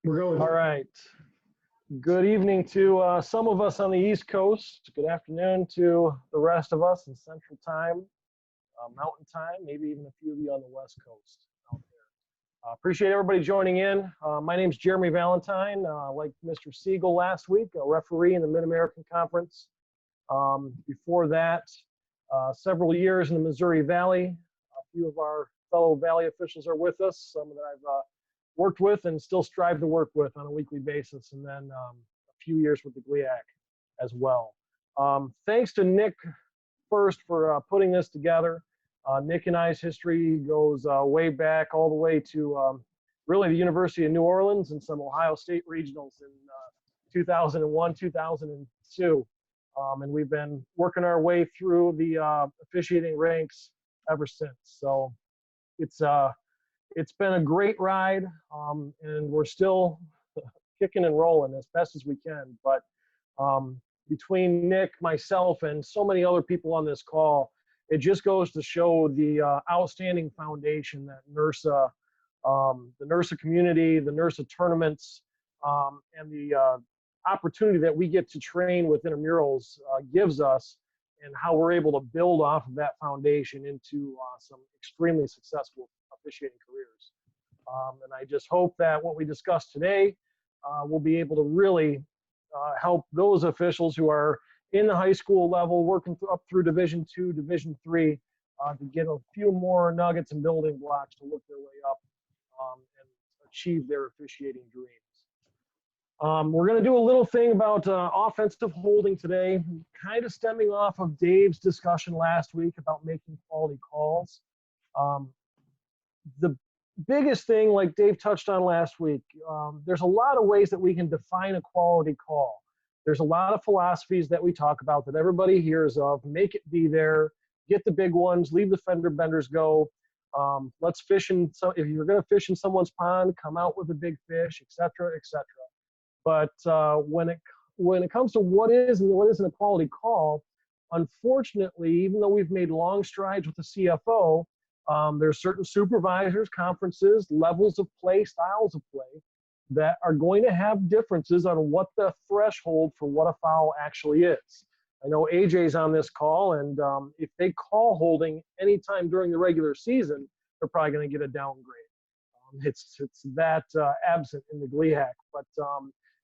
We're going. All right. Good evening to some of us on the East Coast. Good afternoon to the rest of us in Central Time, Mountain Time, maybe even a few of you on the West Coast out there. Appreciate everybody joining in. My name's Jeremy Valentine. Like Mr. Siegel last week, a referee in the Mid-American Conference. Before that, several years in the Missouri Valley. A few of our fellow Valley officials are with us, some that I've worked with and still strive to work with on a weekly basis, and then a few years with the GLIAC as well. Thanks to Nick first for putting this together. Nick and I's history goes way back, all the way to really the University of New Orleans and some Ohio State regionals in 2001, 2002. And we've been working our way through the officiating ranks ever since. So it's been a great ride, and we're still kicking and rolling as best as we can. But between Nick, myself, and so many other people on this call, it just goes to show the outstanding foundation that NERSA, the NERSA community, the NERSA tournaments, and the opportunity that we get to train with intramurals gives us, and how we're able to build off of that foundation into some extremely successful officiating careers. And I just hope that what we discussed today will be able to really help those officials who are in the high school level, working up through Division II, Division III, to get a few more nuggets and building blocks to work their way up and achieve their officiating dreams. We're going to do a little thing about offensive holding today, kind of stemming off of Dave's discussion last week about making quality calls. The biggest thing, like Dave touched on last week, there's a lot of ways that we can define a quality call. There's a lot of philosophies that we talk about that everybody hears of. Make it be there, get the big ones, leave the fender benders go. Let's fish in, so if you're going to fish in someone's pond, come out with a big fish, etc., etc. But when it comes to what is and what isn't a quality call, unfortunately, even though we've made long strides with the CFO, there's certain supervisors, conferences, levels of play, styles of play that are going to have differences on what the threshold for what a foul actually is. I know AJ's on this call, and if they call holding anytime during the regular season, they're probably going to get a downgrade. It's that absent in the GLIAC. But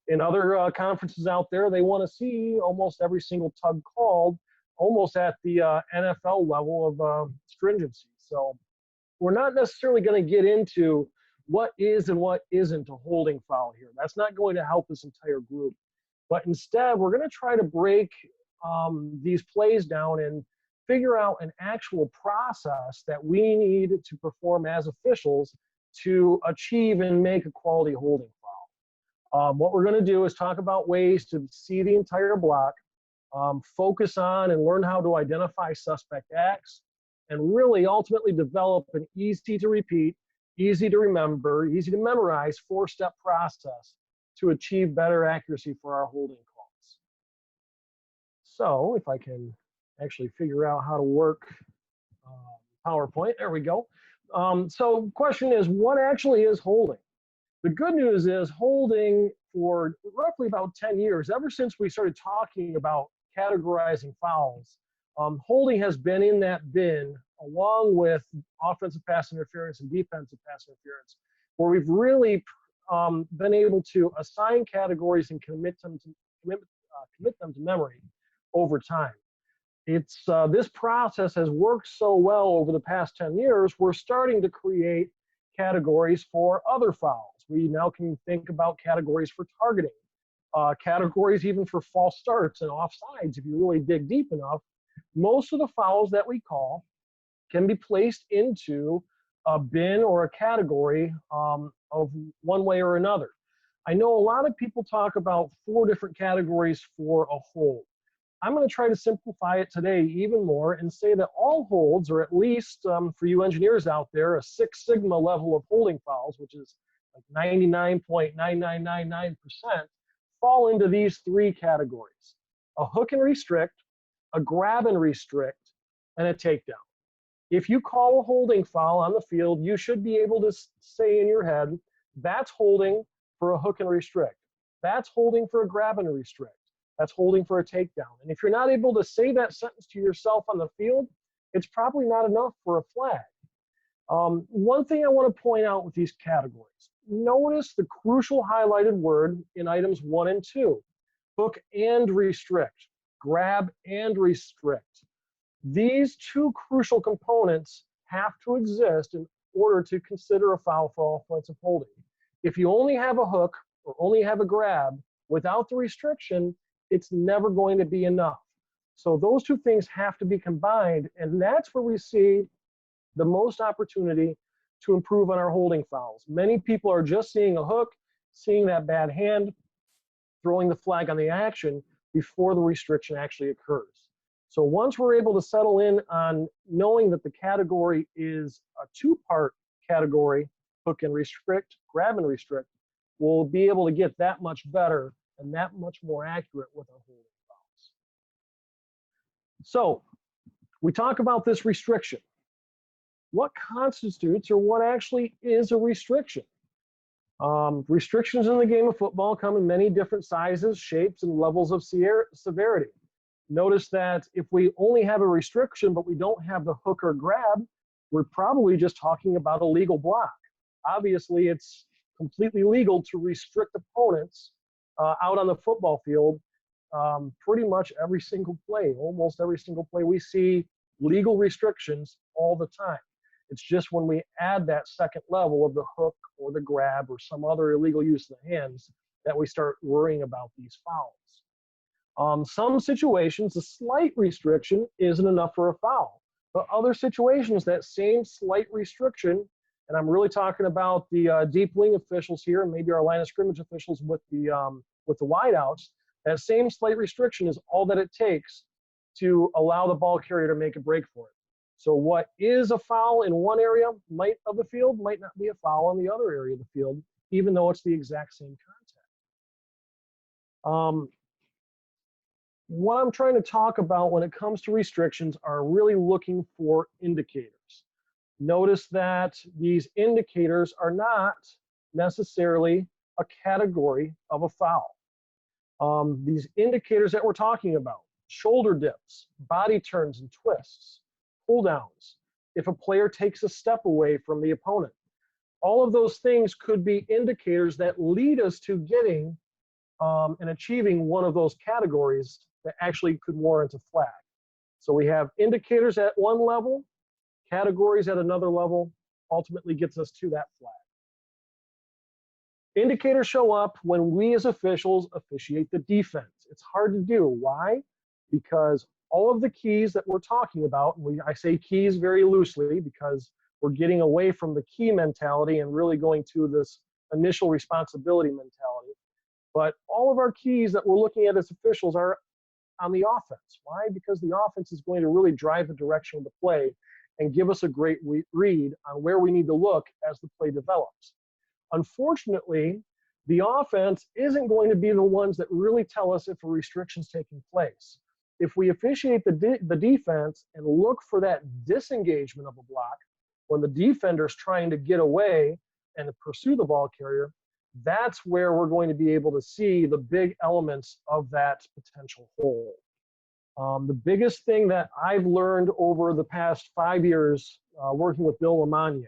in other conferences out there, they want to see almost every single tug called, almost at the NFL level of stringency. So we're not necessarily going to get into what is and what isn't a holding foul here. That's not going to help this entire group. But instead, we're going to try to break these plays down and figure out an actual process that we need to perform as officials to achieve and make a quality holding foul. What we're going to do is talk about ways to see the entire block, focus on and learn how to identify suspect acts, and really ultimately develop an easy to repeat, easy to remember, easy to memorize 4-step process to achieve better accuracy for our holding calls. So if I can actually figure out how to work PowerPoint, there we go. So question is, what actually is holding? The good news is holding for roughly about 10 years, ever since we started talking about categorizing fouls, holding has been in that bin along with offensive pass interference and defensive pass interference, where we've really been able to assign categories and commit them to memory over time. It's this process has worked so well over the past 10 years, we're starting to create categories for other fouls. We now can think about categories for targeting, categories even for false starts and offsides. If you really dig deep enough, most of the fouls that we call can be placed into a bin or a category of one way or another. I know a lot of people talk about 4 different categories for a hold. I'm going to try to simplify it today even more and say that all holds, or at least for you engineers out there, a 6 sigma level of holding fouls, which is like 99.9999%, fall into these 3 categories: a hook and restrict, a grab and restrict, and a takedown. If you call a holding foul on the field, you should be able to say in your head, that's holding, for a hook and restrict. That's holding for a grab and restrict. That's holding for a takedown. And if you're not able to say that sentence to yourself on the field, it's probably not enough for a flag. One thing I want to point out with these categories, notice the crucial highlighted word in items 1 and 2, hook and restrict, grab and restrict. These two crucial components have to exist in order to consider a foul for offensive holding. If you only have a hook or only have a grab without the restriction, it's never going to be enough. So those two things have to be combined, and that's where we see the most opportunity to improve on our holding fouls. Many people are just seeing a hook, seeing that bad hand, throwing the flag on the action before the restriction actually occurs. So once we're able to settle in on knowing that the category is a two-part category, hook and restrict, grab and restrict, we'll be able to get that much better and that much more accurate with our holding fouls. So we talk about this restriction. What constitutes or what actually is a restriction? Restrictions in the game of football come in many different sizes, shapes, and levels of severity. Notice that if we only have a restriction but we don't have the hook or grab, we're probably just talking about a legal block. Obviously, it's completely legal to restrict opponents out on the football field pretty much every single play. Almost every single play we see legal restrictions all the time. It's just when we add that second level of the hook or the grab or some other illegal use of the hands that we start worrying about these fouls. Some situations, a slight restriction isn't enough for a foul. But other situations, that same slight restriction, and I'm really talking about the deep wing officials here, and maybe our line of scrimmage officials with the wideouts, that same slight restriction is all that it takes to allow the ball carrier to make a break for it. So what is a foul in one area of the field might not be a foul in the other area of the field, even though it's the exact same contact. What I'm trying to talk about when it comes to restrictions are really looking for indicators. Notice that these indicators are not necessarily a category of a foul. These indicators that we're talking about, shoulder dips, body turns and twists, pull downs, if a player takes a step away from the opponent, all of those things could be indicators that lead us to getting and achieving one of those categories that actually could warrant a flag. So we have indicators at one level, categories at another level, ultimately gets us to that flag. Indicators show up when we as officials officiate the defense. It's hard to do. Why? Because all of the keys that we're talking about, I say keys very loosely because we're getting away from the key mentality and really going to this initial responsibility mentality. But all of our keys that we're looking at as officials are on the offense. Why? Because the offense is going to really drive the direction of the play and give us a great read on where we need to look as the play develops. Unfortunately, the offense isn't going to be the ones that really tell us if a restriction's taking place. If we officiate the defense and look for that disengagement of a block when the defender's trying to get away and pursue the ball carrier, that's where we're going to be able to see the big elements of that potential hold. The biggest thing that I've learned over the past 5 years working with Bill Lamagna,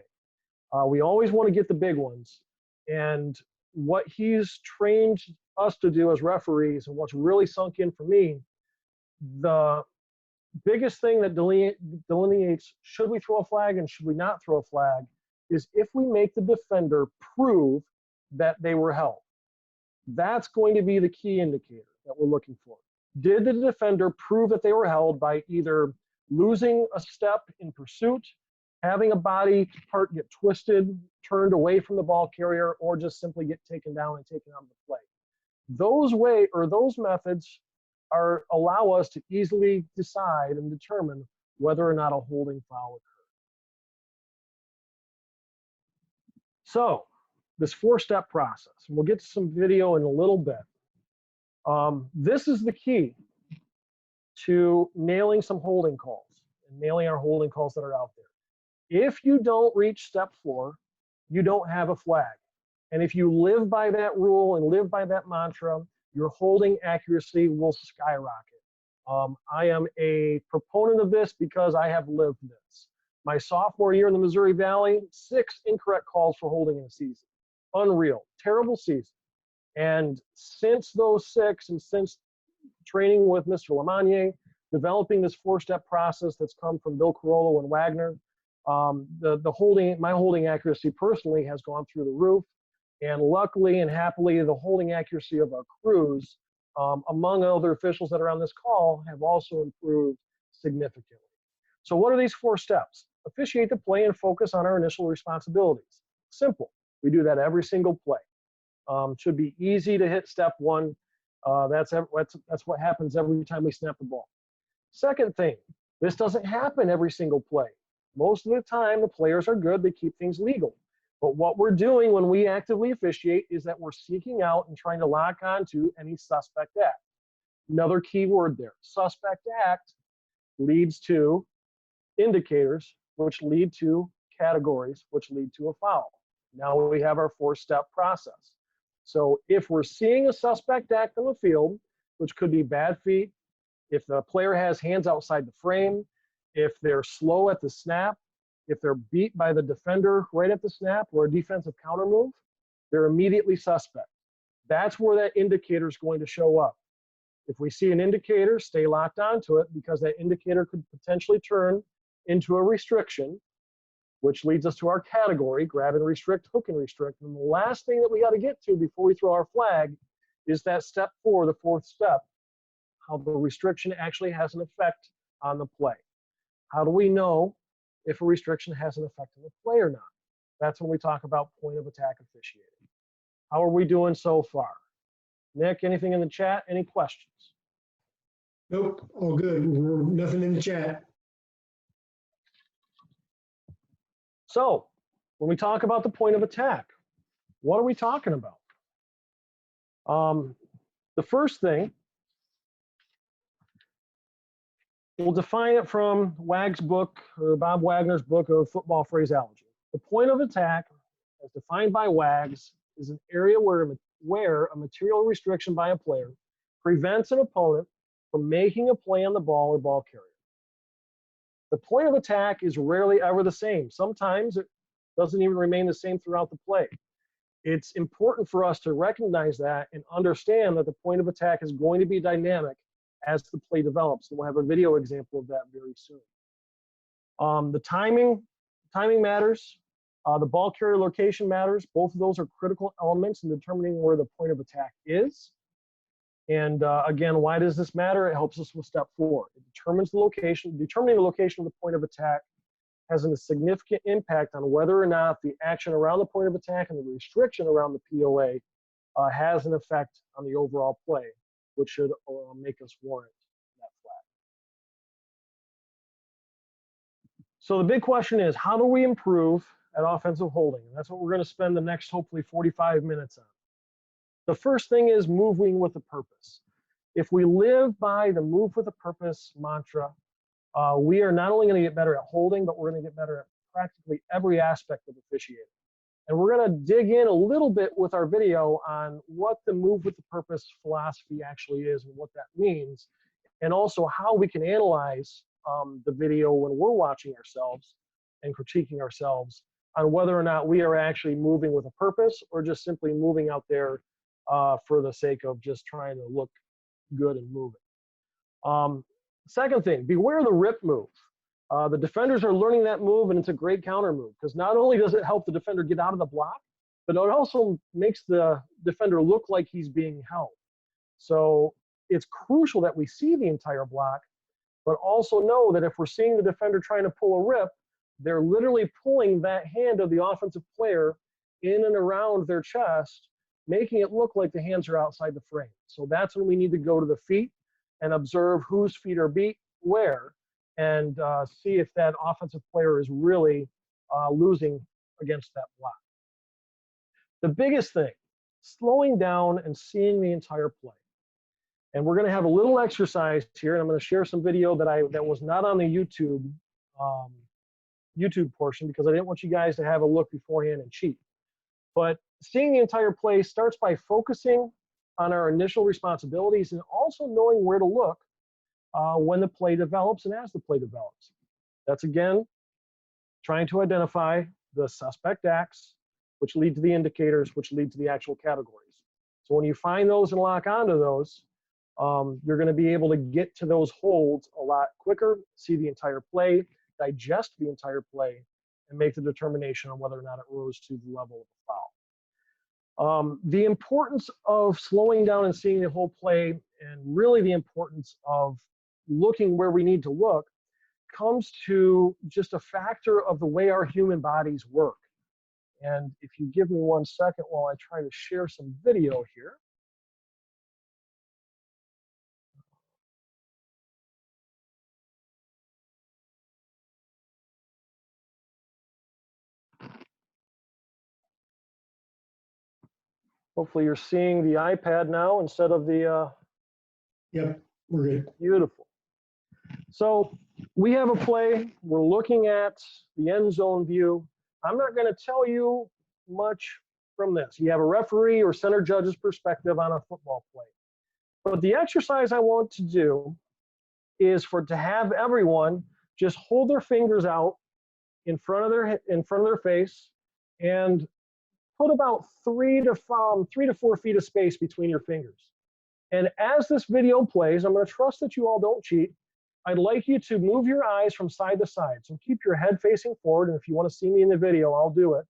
we always want to get the big ones. And what he's trained us to do as referees and what's really sunk in for me, the biggest thing that delineates should we throw a flag and should we not throw a flag is if we make the defender prove that they were held. That's going to be the key indicator that we're looking for. Did the defender prove that they were held by either losing a step in pursuit, having a body part get twisted, turned away from the ball carrier, or just simply get taken down and taken out of the play? Those methods allow us to easily decide and determine whether or not a holding foul occurred. So this 4-step process, and we'll get to some video in a little bit. This is the key to nailing some holding calls and nailing our holding calls that are out there. If you don't reach step 4, you don't have a flag. And if you live by that rule and live by that mantra, your holding accuracy will skyrocket. I am a proponent of this because I have lived this. My sophomore year in the Missouri Valley, 6 incorrect calls for holding in a season. Unreal, terrible season. And since those 6, and since training with Mr. Lemagne, developing this 4-step process that's come from Bill Carollo and Wagner, my holding accuracy personally has gone through the roof. And luckily and happily, the holding accuracy of our crews, among other officials that are on this call, have also improved significantly. So what are these 4 steps? Officiate the play and focus on our initial responsibilities. Simple. We do that every single play. Should be easy to hit step 1. That's what happens every time we snap the ball. Second thing, this doesn't happen every single play. Most of the time, the players are good. They keep things legal. But what we're doing when we actively officiate is that we're seeking out and trying to lock onto any suspect act. Another key word there. Suspect act leads to indicators, which lead to categories, which lead to a foul. Now we have our 4-step process. So if we're seeing a suspect act on the field, which could be bad feet, if the player has hands outside the frame, if they're slow at the snap, if they're beat by the defender right at the snap or a defensive counter move, they're immediately suspect. That's where that indicator is going to show up. If we see an indicator, stay locked onto it, because that indicator could potentially turn into a restriction, which leads us to our category, grab and restrict, hook and restrict. And the last thing that we got to get to before we throw our flag is that step 4, the 4th step, how the restriction actually has an effect on the play. How do we know if a restriction has an effect on the play or not? That's when we talk about point of attack officiating. How are we doing so far? Nick, anything in the chat? Any questions? Nope, all good. Nothing in the chat. So when we talk about the point of attack, what are we talking about? The first thing, we'll define it from Wag's book, or Bob Wagner's book of football phraseology. The point of attack, as defined by Wags, is an area where a material restriction by a player prevents an opponent from making a play on the ball or ball carrier. The point of attack is rarely ever the same. Sometimes it doesn't even remain the same throughout the play. It's important for us to recognize that and understand that the point of attack is going to be dynamic as the play develops. And we'll have a video example of that very soon. The timing matters. The ball carrier location matters. Both of those are critical elements in determining where the point of attack is. And again, why does this matter? It helps us with step 4. It determines the location. Determining the location of the point of attack has a significant impact on whether or not the action around the point of attack and the restriction around the POA has an effect on the overall play, which should make us warrant that flag. So the big question is, how do we improve at offensive holding? And that's what we're going to spend the next, hopefully, 45 minutes on. The first thing is moving with a purpose. If we live by the move with a purpose mantra, we are not only going to get better at holding, but we're going to get better at practically every aspect of officiating. And we're going to dig in a little bit with our video on what the move with the purpose philosophy actually is and what that means, and also how we can analyze the video when we're watching ourselves and critiquing ourselves on whether or not we are actually moving with a purpose or just simply moving out there for the sake of just trying to look good and moving. Second thing, beware the rip move. The defenders are learning that move, and it's a great counter move because not only does it help the defender get out of the block, but it also makes the defender look like he's being held. So it's crucial that we see the entire block, but also know that if we're seeing the defender trying to pull a rip, they're literally pulling that hand of the offensive player in and around their chest, making it look like the hands are outside the frame. So that's when we need to go to the feet and observe whose feet are beat where, and see if that offensive player is really losing against that block. The biggest thing, slowing down and seeing the entire play. And we're going to have a little exercise here, and I'm going to share some video that was not on the YouTube portion because I didn't want you guys to have a look beforehand and cheat. But seeing the entire play starts by focusing on our initial responsibilities and also knowing where to look when the play develops and as the play develops. That's again, trying to identify the suspect acts, which lead to the indicators, which lead to the actual categories. So when you find those and lock onto those, you're going to be able to get to those holds a lot quicker, see the entire play, digest the entire play, and make the determination on whether or not it rose to the level of a foul. The importance of slowing down and seeing the whole play, and really the importance of looking where we need to look, comes to just a factor of the way our human bodies work. And if you give me 1 second while I try to share some video here. Hopefully you're seeing the iPad now instead of the... Yep, we're good. Beautiful. So we have a play. We're looking at the end zone view. I'm not going to tell you much from this. You have a referee or center judge's perspective on a football play. But the exercise I want to do is to have everyone just hold their fingers out in front of their face and put about 3 to 4 feet of space between your fingers. And as this video plays, I'm going to trust that you all don't cheat. I'd like you to move your eyes from side to side. So keep your head facing forward, and if you want to see me in the video, I'll do it.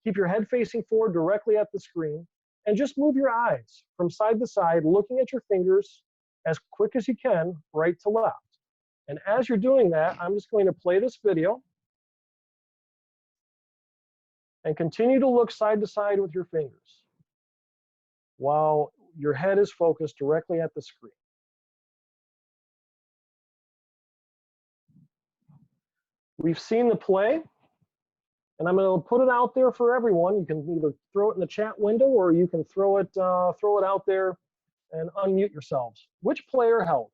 Keep your head facing forward directly at the screen, and just move your eyes from side to side, looking at your fingers as quick as you can, right to left. And as you're doing that, I'm just going to play this video and continue to look side to side with your fingers while your head is focused directly at the screen. We've seen the play, and I'm going to put it out there for everyone. You can either throw it in the chat window, or you can throw it out there and unmute yourselves. Which player held?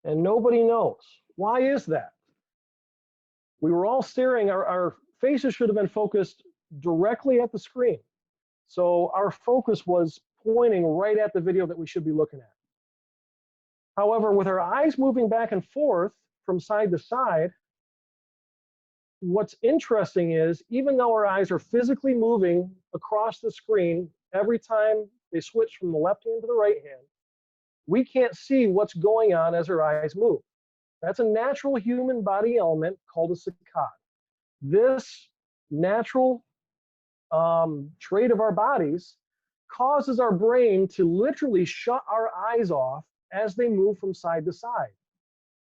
And nobody knows. Why is that? We were all staring, our faces should have been focused directly at the screen. So our focus was pointing right at the video that we should be looking at. However, with our eyes moving back and forth from side to side, what's interesting is, even though our eyes are physically moving across the screen every time they switch from the left hand to the right hand, we can't see what's going on as our eyes move. That's a natural human body element called a saccade. This natural trait of our bodies causes our brain to literally shut our eyes off as they move from side to side.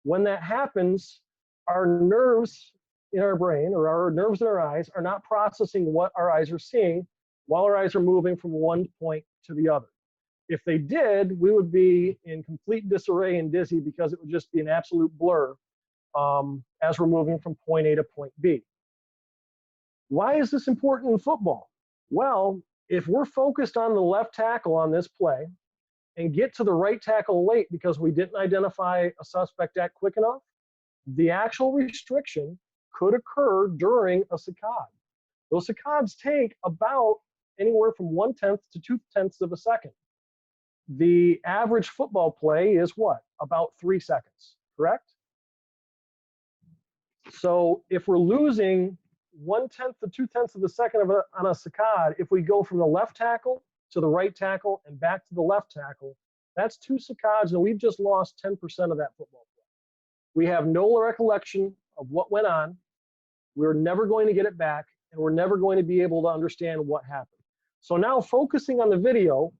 When that happens, our nerves in our brain, or our nerves in our eyes, are not processing what our eyes are seeing while our eyes are moving from one point to the other. If they did, we would be in complete disarray and dizzy, because it would just be an absolute blur as we're moving from point A to point B. Why is this important in football? Well, if we're focused on the left tackle on this play and get to the right tackle late because we didn't identify a suspect act quick enough, the actual restriction could occur during a saccade. Those saccades take about anywhere from 1/10 to 2/10 of a second. The average football play is what? About 3 seconds, correct? So if we're losing 1/10 to 2/10 of a second on a saccade, if we go from the left tackle to the right tackle and back to the left tackle, that's 2 saccades, and we've just lost 10% of that football play. We have no recollection of what went on. We're never going to get it back, and we're never going to be able to understand what happened. So now, focusing on the video,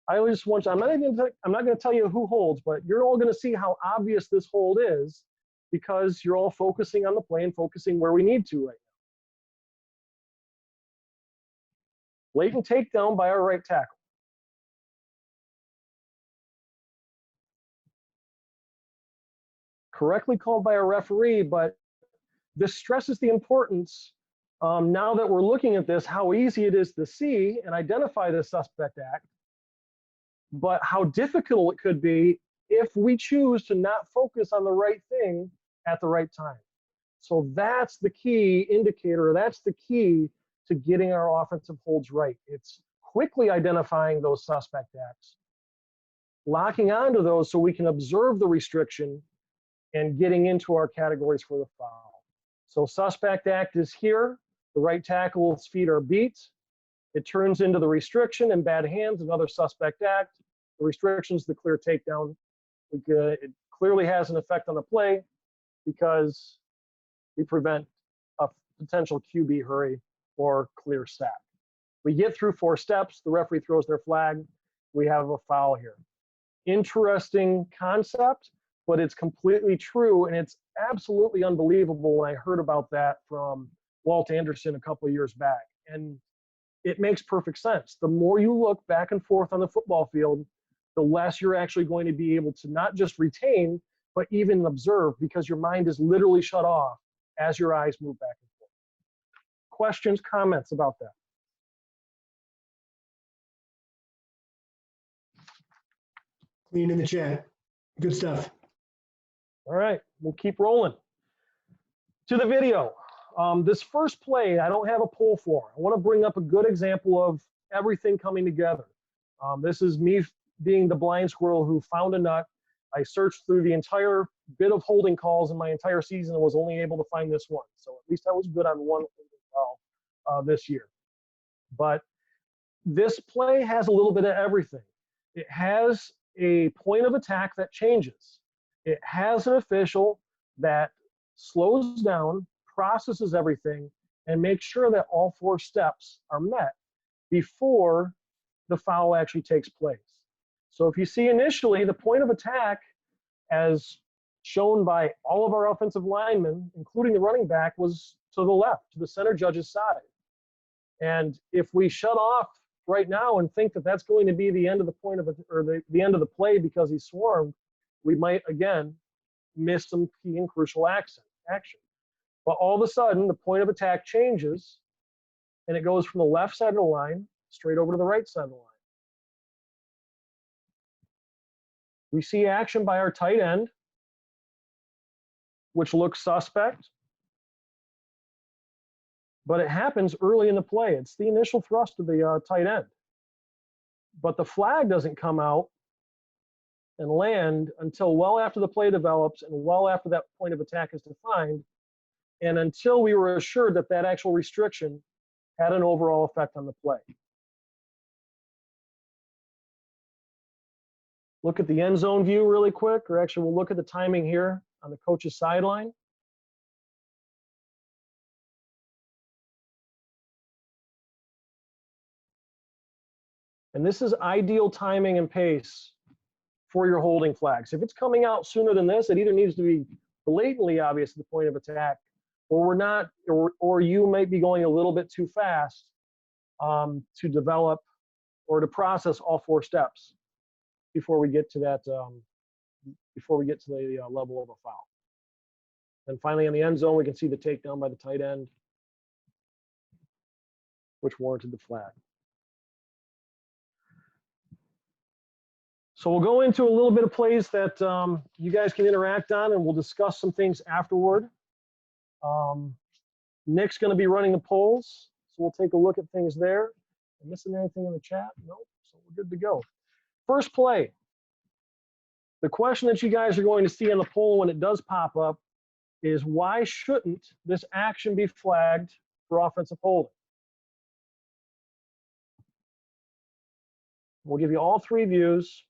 I just want you, I'm not going to tell you who holds, but you're all going to see how obvious this hold is, because you're all focusing on the play and focusing where we need to right now. Blatant takedown by our right tackle. Correctly called by a referee, but this stresses the importance, now that we're looking at this, how easy it is to see and identify the suspect act. but how difficult it could be if we choose to not focus on the right thing at the right time. So that's the key indicator, that's the key to getting our offensive holds right. It's quickly identifying those suspect acts, locking onto those so we can observe the restriction, and getting into our categories for the foul. So suspect act is here, the right tackle's feet are beat, it turns into the restriction and bad hands, another suspect act. The restriction's the clear takedown. It clearly has an effect on the play because we prevent a potential QB hurry or clear sack. We get through 4 steps, the referee throws their flag, we have a foul here. Interesting concept, but it's completely true, and it's absolutely unbelievable when I heard about that from Walt Anderson a couple of years back. And it makes perfect sense. The more you look back and forth on the football field, the less you're actually going to be able to not just retain, but even observe, because your mind is literally shut off as your eyes move back and forth. Questions, comments about that? Clean in the chat. Good stuff. All right, we'll keep rolling. To the video. This first play, I don't have a poll for. I want to bring up a good example of everything coming together. This is me being the blind squirrel who found a nut. I searched through the entire bit of holding calls in my entire season and was only able to find this one. So at least I was good on one holding call this year. But this play has a little bit of everything. It has a point of attack that changes. It has an official that slows down, processes everything, and makes sure that all 4 steps are met before the foul actually takes place. So if you see initially, the point of attack, as shown by all of our offensive linemen, including the running back, was to the left, to the center judge's side. And if we shut off right now and think that that's going to be the end of the point of it, or the end of the play because he swarmed, we might again miss some key and crucial action. But all of a sudden, the point of attack changes, and it goes from the left side of the line straight over to the right side of the line. We see action by our tight end, which looks suspect, but it happens early in the play. It's the initial thrust of the tight end. But the flag doesn't come out and land until well after the play develops and well after that point of attack is defined, and until we were assured that that actual restriction had an overall effect on the play. Look at the end zone view really quick, or actually we'll look at the timing here on the coach's sideline. And this is ideal timing and pace for your holding flags. If it's coming out sooner than this, it either needs to be blatantly obvious at the point of attack, or we're not, or you might be going a little bit too fast to develop or to process all 4 steps before we get to that, before we get to the level of a foul. And finally, in the end zone, we can see the takedown by the tight end, which warranted the flag. So we'll go into a little bit of plays that you guys can interact on, and we'll discuss some things afterward. Nick's going to be running the polls, so we'll take a look at things there. Am I missing anything in the chat? Nope, so we're good to go. First play. The question that you guys are going to see on the poll when it does pop up is, why shouldn't this action be flagged for offensive holding? We'll give you all 3 views.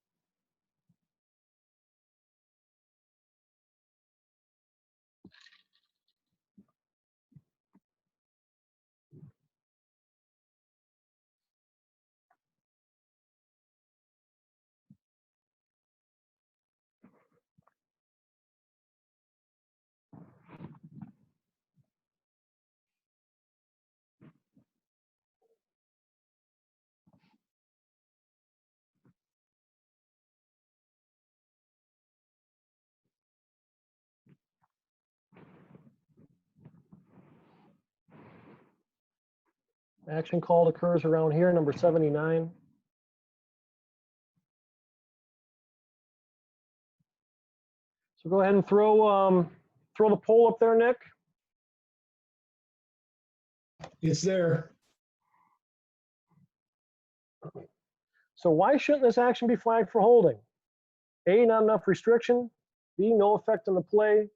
Action called occurs around here, number 79. So go ahead and throw the poll up there, Nick. It's there. So why shouldn't this action be flagged for holding? A, not enough restriction. B, no effect on the play.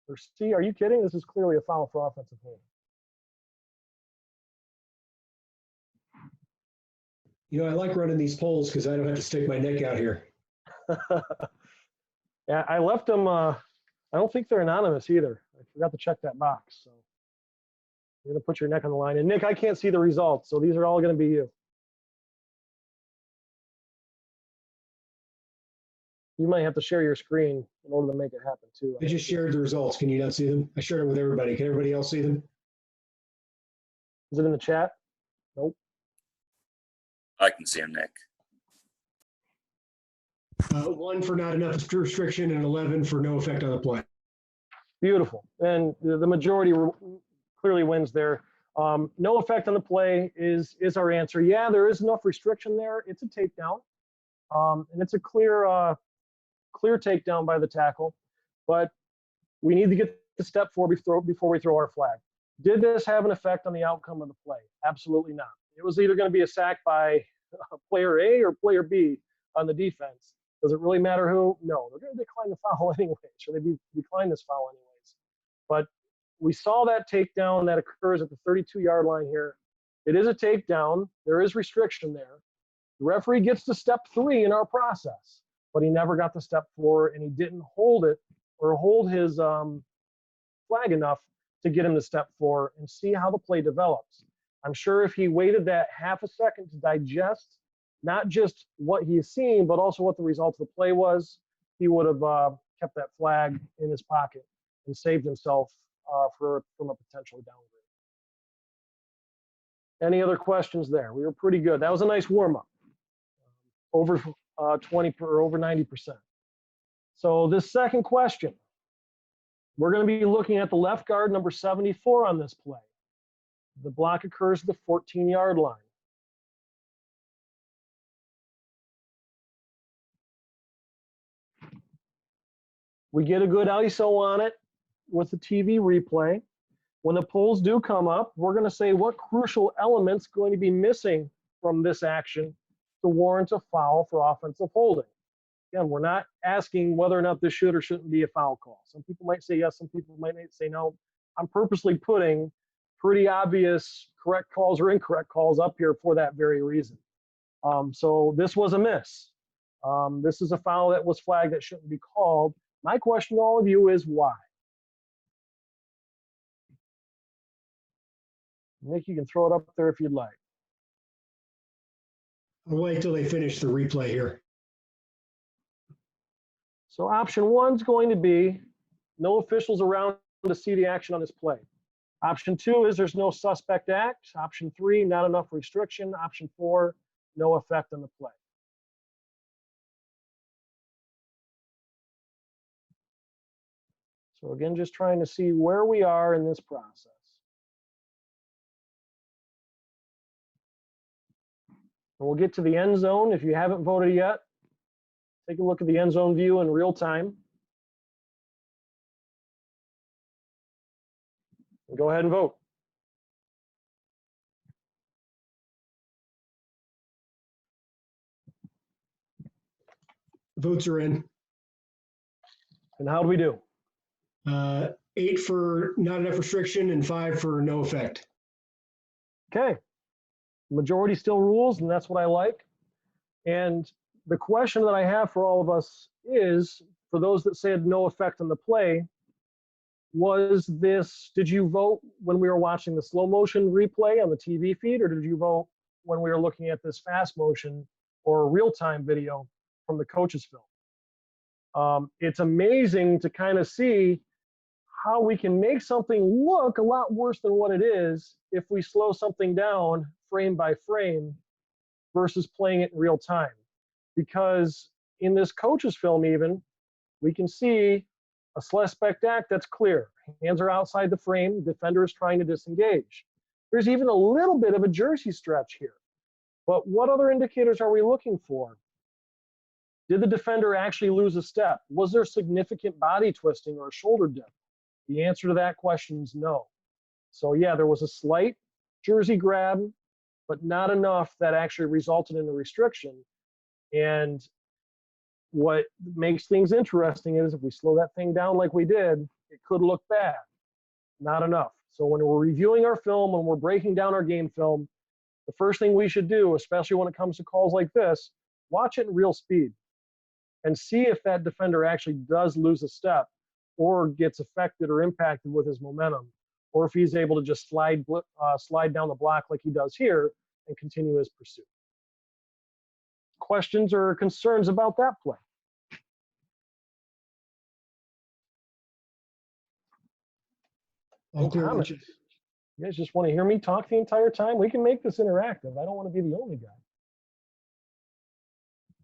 Or C, are you kidding? This is clearly a foul for offensive holding. You know, I like running these polls because I don't have to stick my neck out here. Yeah, I left them. I don't think they're anonymous either. I forgot to check that box. So you're going to put your neck on the line. And Nick, I can't see the results, so these are all going to be you. You might have to share your screen in order to make it happen too. I just shared the results. Can you not see them? I shared it with everybody. Can everybody else see them? Is it in the chat? Nope. I can see him, Nick. 1 for not enough restriction and 11 for no effect on the play. Beautiful. And the majority clearly wins there. No effect on the play is our answer. Yeah, there is enough restriction there. It's a takedown. And it's a clear takedown by the tackle. But we need to get the step four before we throw our flag. Did this have an effect on the outcome of the play? Absolutely not. It was either going to be a sack by player A or player B on the defense. Does it really matter who? No, they're going to decline the foul anyway. Should they decline this foul anyways? But we saw that takedown that occurs at the 32-yard line here. It is a takedown. There is restriction there. The referee gets to step 3 in our process, but he never got to step 4, and he didn't hold it or hold his flag enough to get him to step 4 and see how the play develops. I'm sure if he waited that half a second to digest not just what he's seen, but also what the result of the play was, he would have kept that flag in his pocket and saved himself from a potential downgrade. Any other questions there? We were pretty good. That was a nice warm-up, over 20 or over 90%. So this second question, we're going to be looking at the left guard, number 74 on this play. The block occurs at the 14-yard line. We get a good ISO on it with the TV replay. When the polls do come up, we're going to say what crucial element's going to be missing from this action to warrant a foul for offensive holding. Again, we're not asking whether or not this should or shouldn't be a foul call. Some people might say yes, some people might say no. I'm purposely putting pretty obvious correct calls or incorrect calls up here for that very reason. So this was a miss. This is a foul that was flagged that shouldn't be called. My question to all of you is why? Nick, you can throw it up there if you'd like. I'll wait till they finish the replay here. So option 1 is going to be no officials around to see the action on this play. Option 2 is there's no suspect act. Option 3, not enough restriction. Option 4, no effect on the play. So again, just trying to see where we are in this process. And we'll get to the end zone. If you haven't voted yet, take a look at the end zone view in real time. And go ahead and vote. Votes are in. And how do we do? 8 for not enough restriction and 5 for no effect. Okay. Majority still rules, and that's what I like. And the question that I have for all of us is, for those that said no effect on the play, did you vote when we were watching the slow motion replay on the TV feed, or did you vote when we were looking at this fast motion or real-time video from the coach's film? It's amazing to kind of see how we can make something look a lot worse than what it is if we slow something down frame by frame versus playing it in real time. Because in this coach's film even, we can see a suspect act that's clear. Hands are outside the frame, defender is trying to disengage. There's even a little bit of a jersey stretch here. But what other indicators are we looking for? Did the defender actually lose a step? Was there significant body twisting or a shoulder dip? The answer to that question is no. So yeah, there was a slight jersey grab, but not enough that actually resulted in a restriction. And what makes things interesting is if we slow that thing down like we did, it could look bad. Not enough. So when we're reviewing our film, when we're breaking down our game film, the first thing we should do, especially when it comes to calls like this, watch it in real speed and see if that defender actually does lose a step or gets affected or impacted with his momentum, or if he's able to just slide down the block like he does here and continue his pursuit. Questions or concerns about that play? All clear, Comments? Richard. You guys just want to hear me talk the entire time? We can make this interactive. I don't want to be the only guy.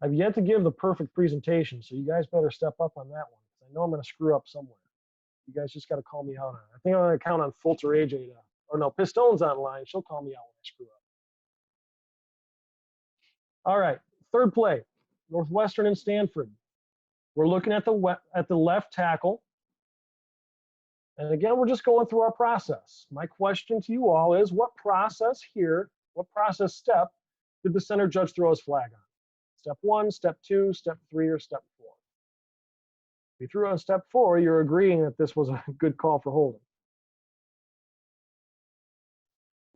I've yet to give the perfect presentation, so you guys better step up on that one. I know I'm going to screw up somewhere. You guys just got to call me out on it. I think I'm going to count on Fultz or AJ to, or no, Pistone's online. She'll call me out when I screw up. All right, third play, Northwestern and Stanford. We're looking at the left tackle. And again, we're just going through our process. My question to you all is, what process here, what process step did the center judge throw his flag on? Step 1, step 2, step 3, or step 4? If you threw on step 4, you're agreeing that this was a good call for holding.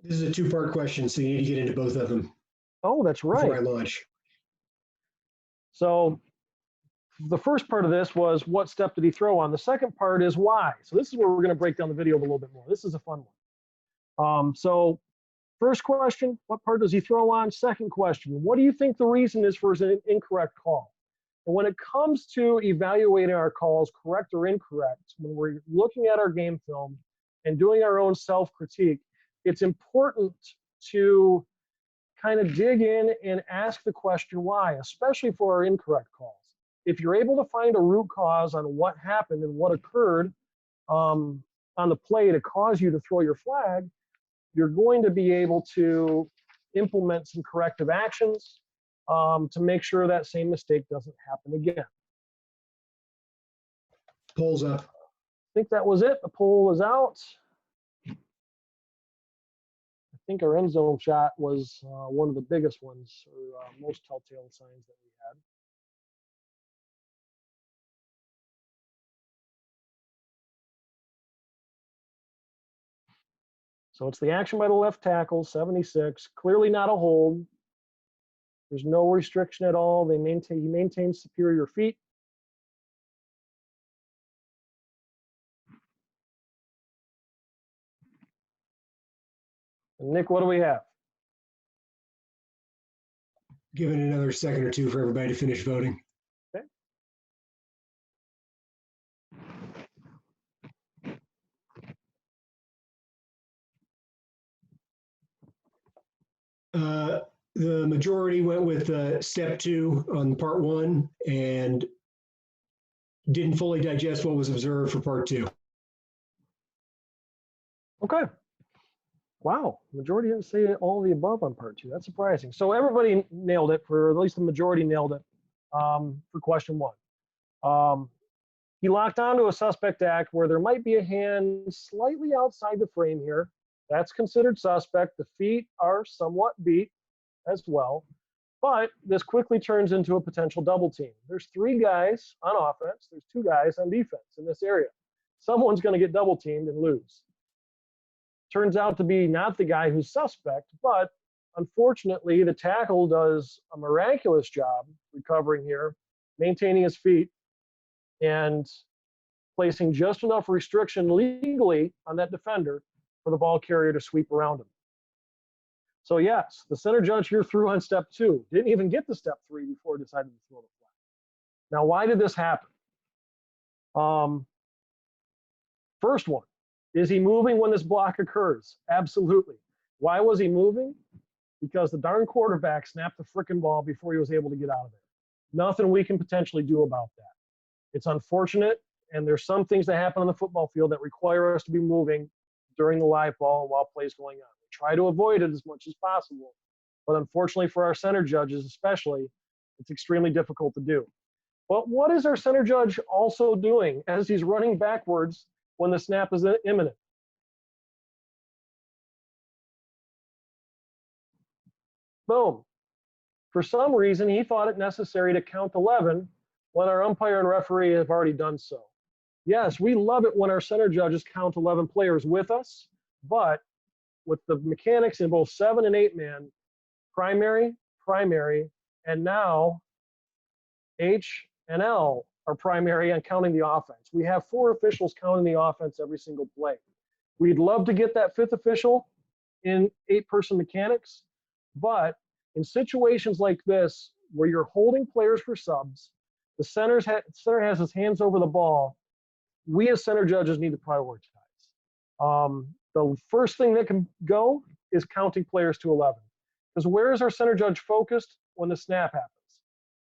This is a two-part question, so you need to get into both of them Oh, that's before I right. launch. So the first part of this was, what step did he throw on? The second part is why. So this is where we're going to break down the video a little bit more. This is a fun one. So first question, what part does he throw on? Second question, what do you think the reason is for his incorrect call? And when it comes to evaluating our calls, correct or incorrect, when we're looking at our game film and doing our own self-critique, it's important to kind of dig in and ask the question why, especially for our incorrect calls. If you're able to find a root cause on what happened and what occurred on the play to cause you to throw your flag, you're going to be able to implement some corrective actions to make sure that same mistake doesn't happen again. Polls up. I think that was it. The poll is out. I think our end zone shot was one of the biggest ones, or most telltale signs that we had. So it's the action by the left tackle, 76. Clearly not a hold. There's no restriction at all. He maintains superior feet. And Nick, what do we have? Give it another second or two for everybody to finish voting. Okay. The majority went with step 2 on part 1 and didn't fully digest what was observed for part 2. Okay. Wow, majority didn't say all of the above on part 2. That's surprising. So everybody nailed it, for at least the majority nailed it for question 1. He locked onto a suspect act where there might be a hand slightly outside the frame here. That's considered suspect. The feet are somewhat beat as well, but this quickly turns into a potential double team. There's 3 guys on offense. There's 2 guys on defense in this area. Someone's going to get double teamed and lose. Turns out to be not the guy who's suspect, but unfortunately, the tackle does a miraculous job recovering here, maintaining his feet, and placing just enough restriction legally on that defender for the ball carrier to sweep around him. So yes, the center judge here threw on step 2. Didn't even get to step 3 before he decided to throw the flag. Now, why did this happen? First one, is he moving when this block occurs? Absolutely. Why was he moving? Because the darn quarterback snapped the frickin' ball before he was able to get out of there. Nothing we can potentially do about that. It's unfortunate, and there's some things that happen on the football field that require us to be moving during the live ball and while play's going on. We try to avoid it as much as possible, but unfortunately for our center judges especially, It's extremely difficult to do. But what is our center judge also doing as he's running backwards when the snap is imminent? Boom. For some reason, he thought it necessary to count 11 when our umpire and referee have already done so. Yes, we love it when our center judges count 11 players with us, but with the mechanics in both 7 and 8 man, primary, and now H and L are primary and counting the offense. We have 4 officials counting the offense every single play. We'd love to get that 5th official in 8-person mechanics, but in situations like this, where you're holding players for subs, the center has his hands over the ball, we as center judges need to prioritize. The first thing that can go is counting players to 11. Because where is our center judge focused when the snap happens?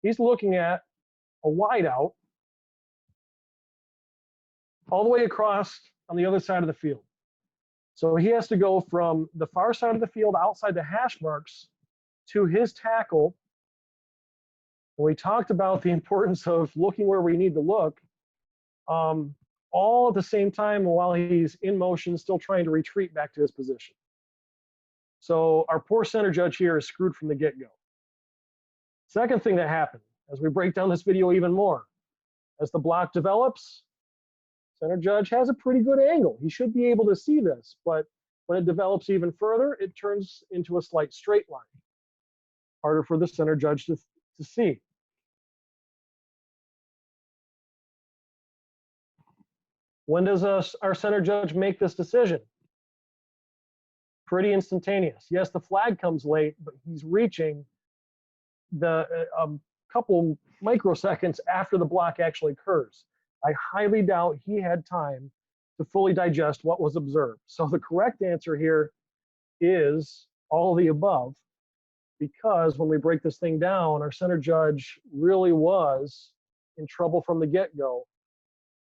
He's looking at a wideout all the way across on the other side of the field. So he has to go from the far side of the field outside the hash marks to his tackle. We talked about the importance of looking where we need to look, all at the same time while he's in motion, still trying to retreat back to his position. So our poor center judge here is screwed from the get-go. Second thing that happened, as we break down this video even more, as the block develops, center judge has a pretty good angle. He should be able to see this, but when it develops even further, it turns into a slight straight line. Harder for the center judge to see. When does our center judge make this decision? Pretty instantaneous. Yes, the flag comes late, but he's reaching the couple microseconds after the block actually occurs. I highly doubt he had time to fully digest what was observed. So the correct answer here is all of the above, because when we break this thing down, our center judge really was in trouble from the get-go,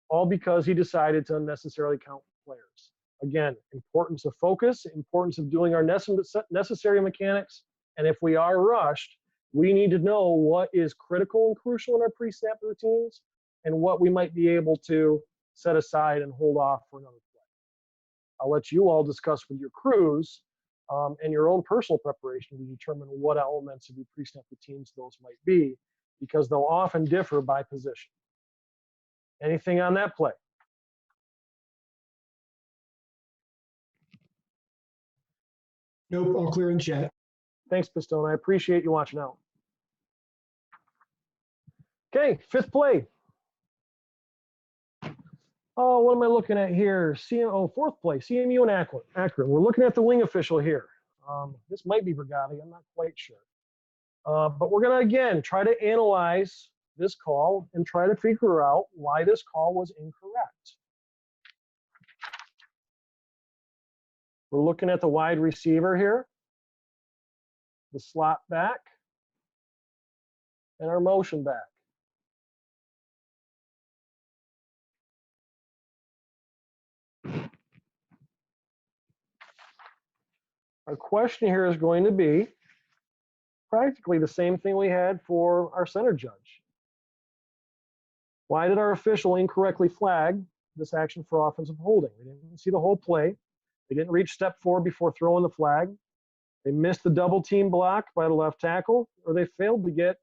all because he decided to unnecessarily count players. Again, importance of focus, importance of doing our necessary mechanics, and if we are rushed, we need to know what is critical and crucial in our pre-snap routines and what we might be able to set aside and hold off for another play. I'll let you all discuss with your crews and your own personal preparation to determine what elements of your pre-snap routines those might be, because they'll often differ by position. Anything on that play? Nope, all clear in chat. Thanks, Pistone. I appreciate you watching out. Okay, 5th play. Oh, what am I looking at here? 4th play, CMU and Akron. We're looking at the wing official here. This might be Brigatti, I'm not quite sure. But we're gonna, again, try to analyze this call and try to figure out why this call was incorrect. We're looking at the wide receiver here, the slot back, and our motion back. Our question here is going to be practically the same thing we had for our center judge. Why did our official incorrectly flag this action for offensive holding? They didn't see the whole play. They didn't reach step 4 before throwing the flag. They missed the double team block by the left tackle, or they failed to get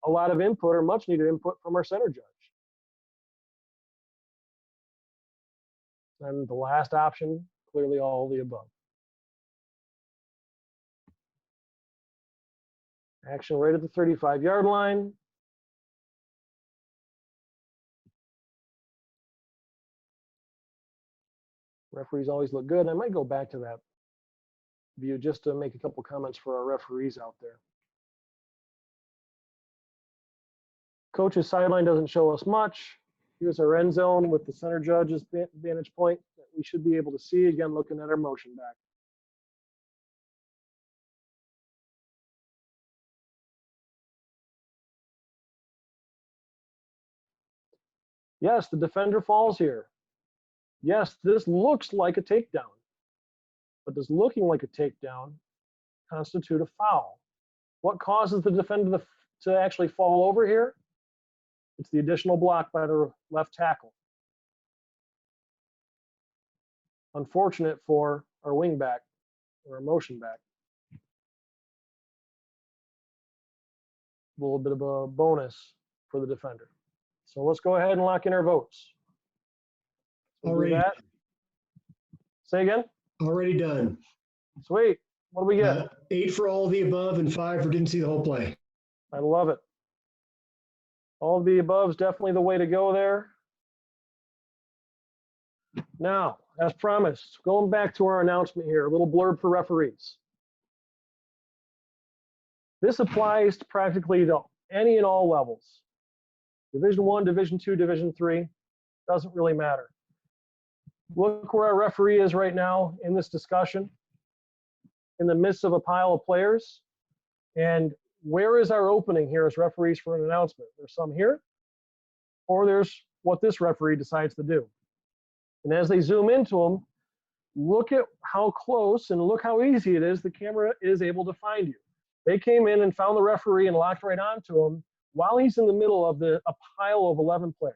a lot of input or much needed input from our center judge. And the last option, clearly all of the above. Action right at the 35-yard line. Referees always look good. I might go back to that view just to make a couple comments for our referees out there. Coach's sideline doesn't show us much. Here's our end zone with the center judge's vantage point that we should be able to see, again, looking at our motion back. Yes, the defender falls here. Yes, this looks like a takedown, but does looking like a takedown constitute a foul? What causes the defender to actually fall over here. It's the additional block by the left tackle. Unfortunate for our wing back or our motion back. A little bit of a bonus for the defender. So let's go ahead and lock in our votes. So we'll do Already, that. Say again? already done. Sweet. What do we get? 8 for all of the above and 5 for didn't see the whole play. I love it. All of the above is definitely the way to go there. Now, as promised, going back to our announcement here, a little blurb for referees. This applies to practically to any and all levels. Division I, Division II, Division III, doesn't really matter. Look where our referee is right now in this discussion, in the midst of a pile of players. And where is our opening here as referees for an announcement? There's some here, or there's what this referee decides to do. And as they zoom into them, look at how close and look how easy it is the camera is able to find you. They came in and found the referee and locked right onto him while he's in the middle of a pile of 11 players.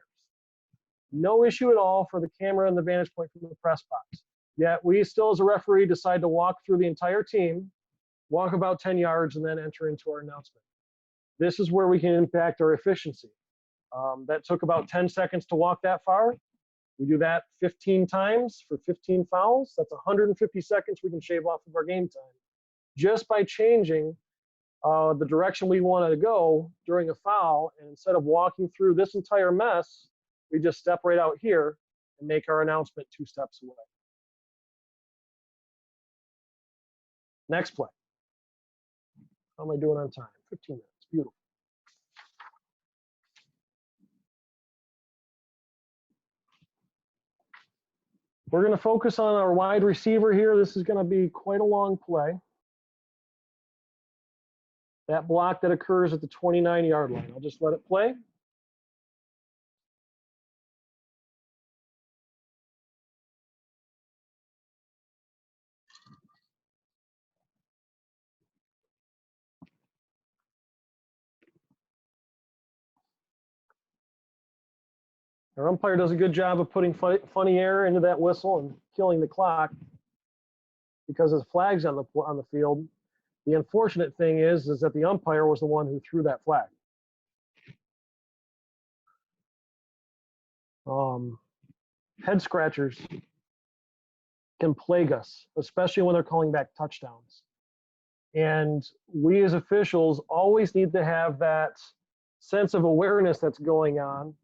No issue at all for the camera and the vantage point from the press box. Yet we still, as a referee, decide to walk through the entire team, walk about 10 yards, and then enter into our announcement. This is where we can impact our efficiency. That took about 10 seconds to walk that far. We do that 15 times for 15 fouls. That's 150 seconds we can shave off of our game time just by changing the direction we want to go during a foul. And instead of walking through this entire mess, we just step right out here and make our announcement 2 steps away. Next play. How am I doing on time? 15 minutes. Beautiful. We're going to focus on our wide receiver here. This is going to be quite a long play. That block that occurs at the 29-yard line. I'll just let it play. Our umpire does a good job of putting funny air into that whistle and killing the clock because there's flags on the field. The unfortunate thing is that the umpire was the one who threw that flag. Head scratchers can plague us, especially when they're calling back touchdowns. And we as officials always need to have that sense of awareness that's going on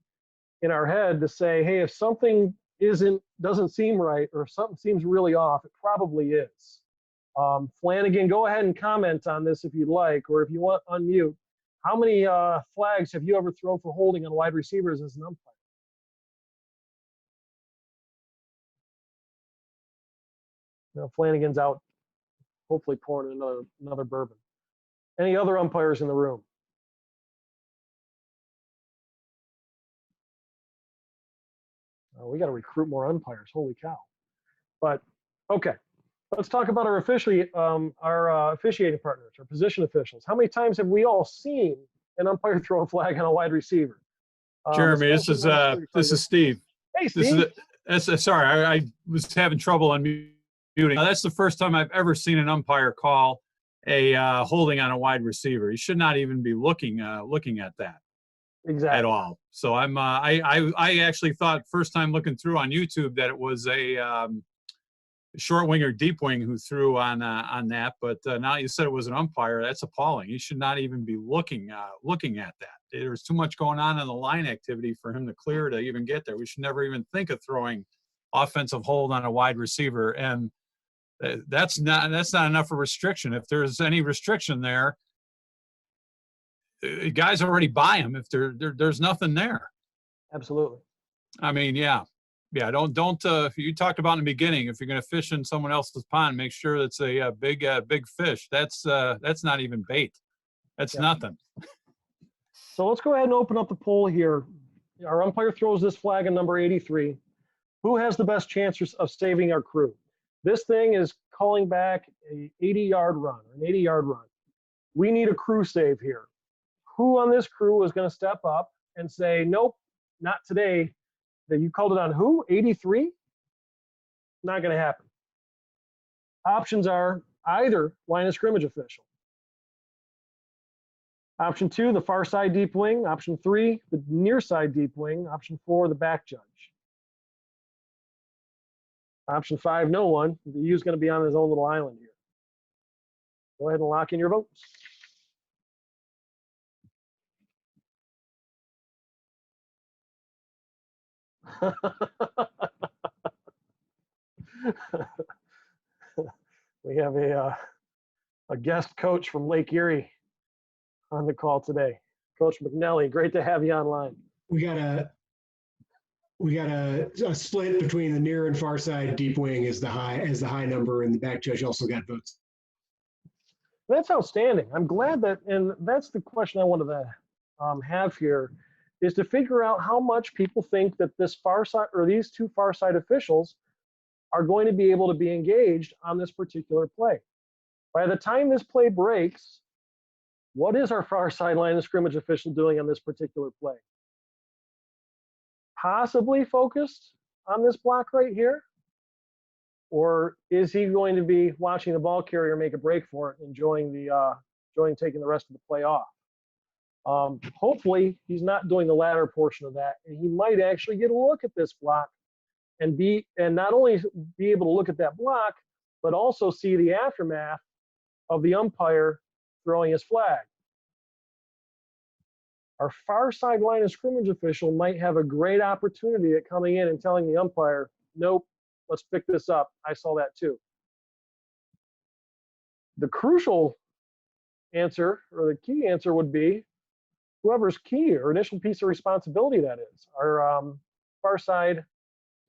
in our head to say, hey, if something doesn't seem right or if something seems really off, it probably is. Flanagan, go ahead and comment on this if you'd like, or if you want, unmute. How many flags have you ever thrown for holding on wide receivers as an umpire? Now Flanagan's out, hopefully pouring another bourbon. Any other umpires in the room? We got to recruit more umpires. Holy cow! But okay, let's talk about our officiating partners, our position officials. How many times have we all seen an umpire throw a flag on a wide receiver? Jeremy, this is Steve. Hey, Steve. Sorry, I was having trouble unmuting. That's the first time I've ever seen an umpire call a holding on a wide receiver. He should not even be looking at that. Exactly. At all. So I actually thought first time looking through on YouTube that it was a short wing or deep wing who threw on that, but now you said it was an umpire. That's appalling. He should not even be looking at that. There's too much going on in the line activity for him to clear to even get there. We should never even think of throwing offensive hold on a wide receiver, and that's not enough of a restriction. If there's any restriction there, guys already buy them if there's nothing there. Absolutely. I mean, yeah. Don't. You talked about in the beginning, if you're going to fish in someone else's pond, make sure it's a big fish. That's not even bait. That's nothing. So let's go ahead and open up the poll here. Our umpire throws this flag on number 83. Who has the best chances of saving our crew? This thing is calling back a 80-yard run, an 80-yard run. We need a crew save here. who on this crew was going to step up and say, nope, not today. That you called it on who? 83? Not going to happen. Options are either line of scrimmage official. Option 2, the far side deep wing. Option 3, the near side deep wing. Option 4, the back judge. Option 5, no one. The U's going to be on his own little island here. Go ahead and lock in your votes. We have a guest coach from Lake Erie on the call today. Coach McNally, great to have you online. We got a split between the near and far side deep wing as the high number, and the back judge also got votes. That's outstanding. I'm glad that, and that's the question I wanted to have here, is to figure out how much people think that this far side or these two far side officials are going to be able to be engaged on this particular play. By the time this play breaks, what is our far side line of scrimmage official doing on this particular play? Possibly focused on this block right here? Or is he going to be watching the ball carrier make a break for it, enjoying taking the rest of the play off? Hopefully he's not doing the latter portion of that, and he might actually get a look at this block and not only be able to look at that block, but also see the aftermath of the umpire throwing his flag. Our far side line of scrimmage official might have a great opportunity at coming in and telling the umpire, nope, let's pick this up. I saw that too. The crucial answer, or the key answer, would be whoever's key or initial piece of responsibility that is, our far side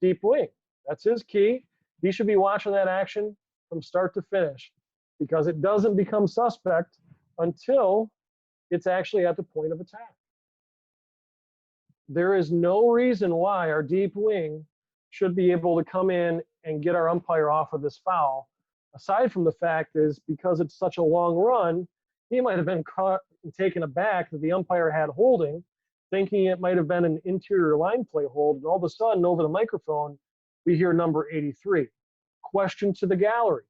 deep wing. That's his key. He should be watching that action from start to finish, because it doesn't become suspect until it's actually at the point of attack. There is no reason why our deep wing should be able to come in and get our umpire off of this foul, aside from the fact is because it's such a long run, he might have been caught and taken aback that the umpire had holding, thinking it might have been an interior line play hold, and all of a sudden over the microphone, we hear number 83. Question to the gallery.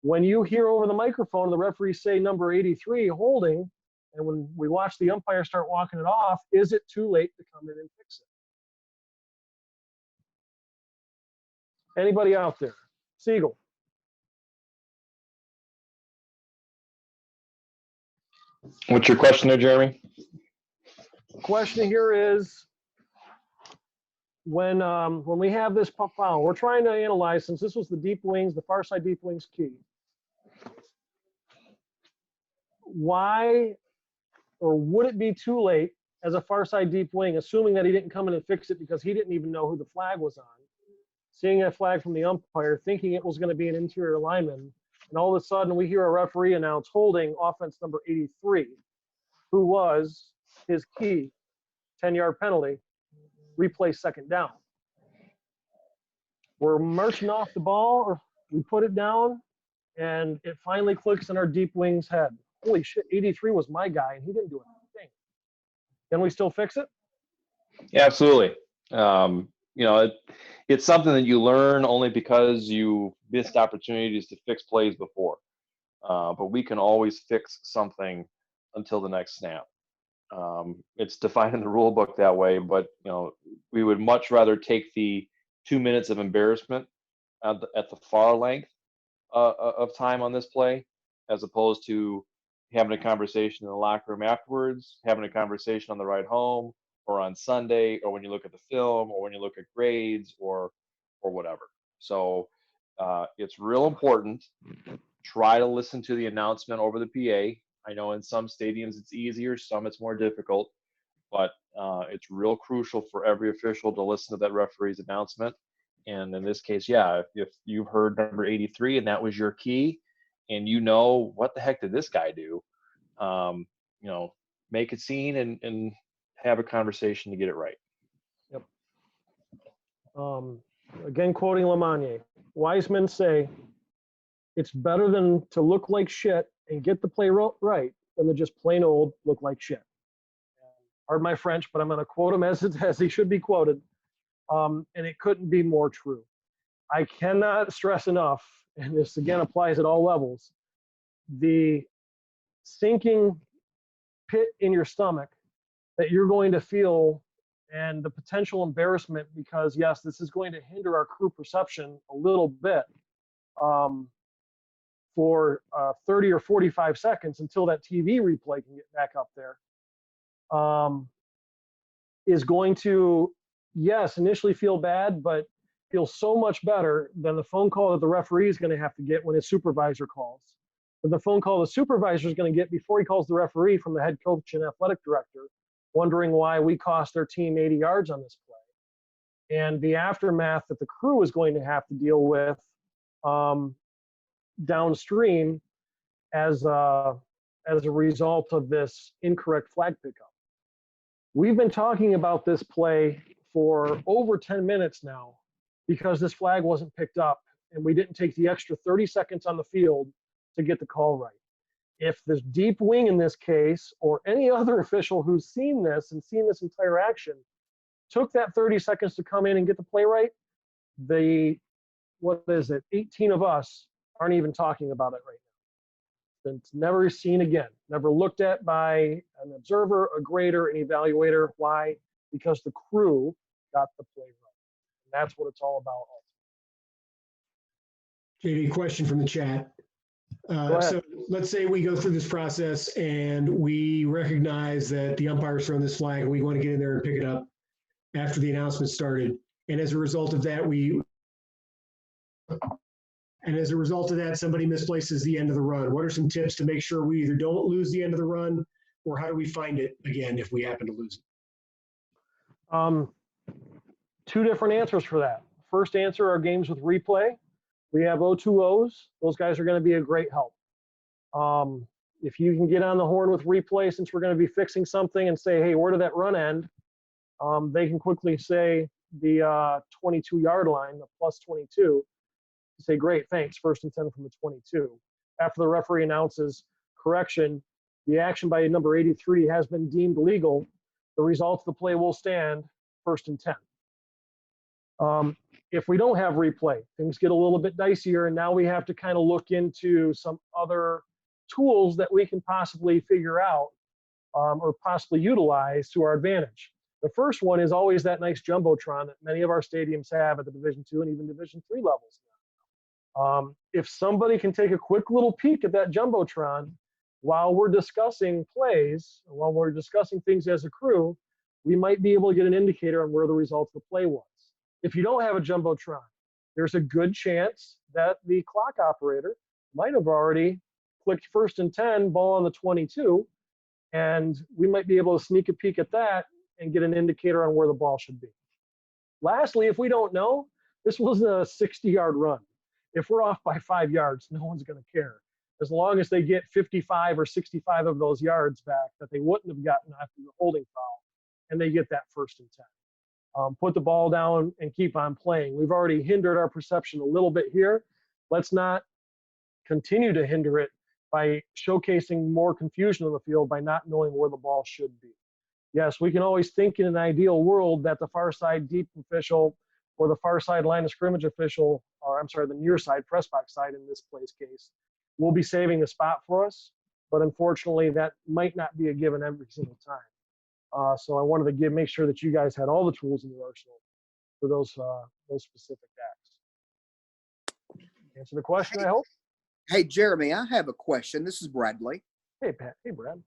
When you hear over the microphone the referee say number 83 holding, and when we watch the umpire start walking it off, is it too late to come in and fix it? Anybody out there? Siegel. What's your question there, Jeremy? The question here is, when we have this foul, we're trying to analyze, since this was the deep wings, the far side deep wings key, why, or would it be too late as a far side deep wing, assuming that he didn't come in and fix it because he didn't even know who the flag was on, seeing that flag from the umpire, thinking it was going to be an interior lineman, and all of a sudden we hear a referee announce holding offense number 83, who was his key 10-yard penalty, replay second down. We're marching off the ball, or we put it down, and it finally clicks in our deep wing's head. Holy shit, 83 was my guy, and he didn't do a thing. Can we still fix it? Yeah, absolutely. It's something that you learn only because you missed opportunities to fix plays before. But we can always fix something until the next snap. It's defined in the rule book that way, but we would much rather take the 2 minutes of embarrassment at the far length of time on this play, as opposed to having a conversation in the locker room afterwards, having a conversation on the ride home, or on Sunday, or when you look at the film, or when you look at grades, or whatever. So it's real important. Try to listen to the announcement over the PA. I know in some stadiums it's easier, some it's more difficult, but it's real crucial for every official to listen to that referee's announcement. And in this case, yeah, if you've heard number 83 and that was your key, and what the heck did this guy do? Make a scene and have a conversation to get it right. Yep. Again, quoting Lamagna, wise men say, it's better than to look like shit and get the play right than to just plain old look like shit. pardon my French, but I'm going to quote him as he should be quoted. And it couldn't be more true. I cannot stress enough, and this again applies at all levels, the sinking pit in your stomach that you're going to feel and the potential embarrassment because, yes, this is going to hinder our crew perception a little bit for 30 or 45 seconds until that TV replay can get back up there, is going to, yes, initially feel bad, but feel so much better than the phone call that the referee is going to have to get when his supervisor calls. Than the phone call the supervisor is going to get before he calls the referee from the head coach and athletic director, wondering why we cost their team 80 yards on this play. And the aftermath that the crew is going to have to deal with downstream as a result of this incorrect flag pickup. We've been talking about this play for over 10 minutes now because this flag wasn't picked up and we didn't take the extra 30 seconds on the field to get the call right. If the deep wing in this case, or any other official who's seen this and seen this entire action, took that 30 seconds to come in and get the play right, 18 of us aren't even talking about it right now. It's never seen again, never looked at by an observer, a grader, an evaluator. Why? Because the crew got the play right. And that's what it's all about. JD, question from the chat. So let's say we go through this process and we recognize that the umpire's thrown this flag and we want to get in there and pick it up after the announcement started. And as a result of that, somebody misplaces the end of the run. What are some tips to make sure we either don't lose the end of the run, or how do we find it again if we happen to lose it? Two different answers for that. First answer are games with replay. We have O2Os. Those guys are going to be a great help. If you can get on the horn with replay, since we're going to be fixing something, and say, hey, where did that run end? They can quickly say the 22-yard line, the plus 22. Say, great, thanks, 1st and 10 from the 22. After the referee announces, correction, the action by number 83 has been deemed legal, the result of the play will stand, 1st and 10. If we don't have replay, things get a little bit dicier, and now we have to kind of look into some other tools that we can possibly figure out or possibly utilize to our advantage. The first one is always that nice Jumbotron that many of our stadiums have at the Division II and even Division III levels. If somebody can take a quick little peek at that Jumbotron while we're discussing plays, while we're discussing things as a crew, we might be able to get an indicator on where the result of the play was. If you don't have a Jumbotron, there's a good chance that the clock operator might have already clicked 1st and 10, ball on the 22, and we might be able to sneak a peek at that and get an indicator on where the ball should be. Lastly, if we don't know, this was a 60-yard run. If we're off by 5 yards, no one's going to care. As long as they get 55 or 65 of those yards back that they wouldn't have gotten after the holding foul, and they get that 1st and 10. Put the ball down and keep on playing. We've already hindered our perception a little bit here. Let's not continue to hinder it by showcasing more confusion on the field by not knowing where the ball should be. Yes, we can always think in an ideal world that the far side deep official or the far side line of scrimmage official, or I'm sorry, the near side, press box side in this play's case, will be saving the spot for us. But unfortunately, that might not be a given every single time. So I wanted to make sure that you guys had all the tools in your arsenal for those specific acts. Answer the question, I hope. Hey, Jeremy, I have a question. This is Bradley. Hey, Pat. Hey, Brad.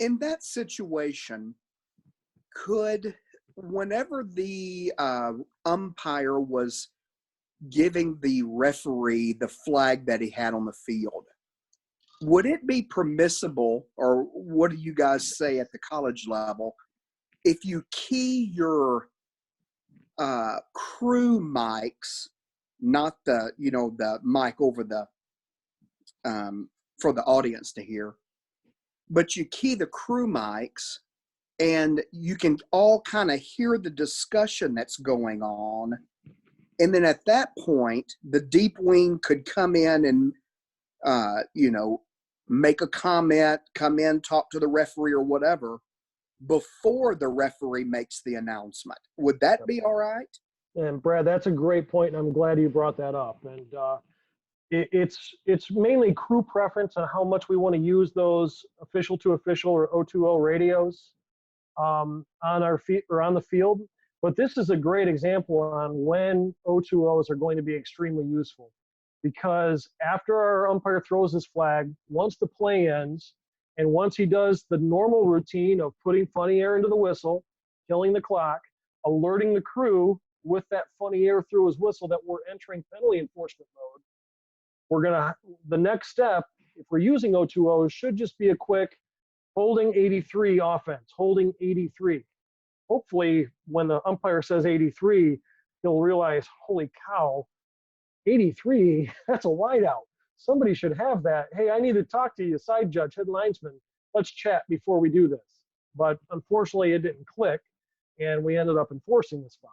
In that situation, whenever the umpire was giving the referee the flag that he had on the field, would it be permissible, or what do you guys say at the college level, if you key your crew mics, not the mic over the for the audience to hear, but you key the crew mics and you can all kind of hear the discussion that's going on, and then at that point the deep wing could come in and make a comment, come in, talk to the referee or whatever before the referee makes the announcement. Would that be all right? And Brad, that's a great point, and I'm glad you brought that up. And it's mainly crew preference on how much we want to use those official to official or O2O radios on our feet or on the field. But this is a great example on when O2Os are going to be extremely useful, because after our umpire throws his flag, once the play ends, and once he does the normal routine of putting funny air into the whistle, killing the clock, alerting the crew with that funny air through his whistle that we're entering penalty enforcement mode, the next step, if we're using O2Os, should just be a quick holding 83 offense, holding 83. Hopefully, when the umpire says 83, he'll realize, holy cow, 83, that's a wideout. Somebody should have that. Hey, I need to talk to you, side judge, head linesman. Let's chat before we do this. But unfortunately, it didn't click, and we ended up enforcing this foul.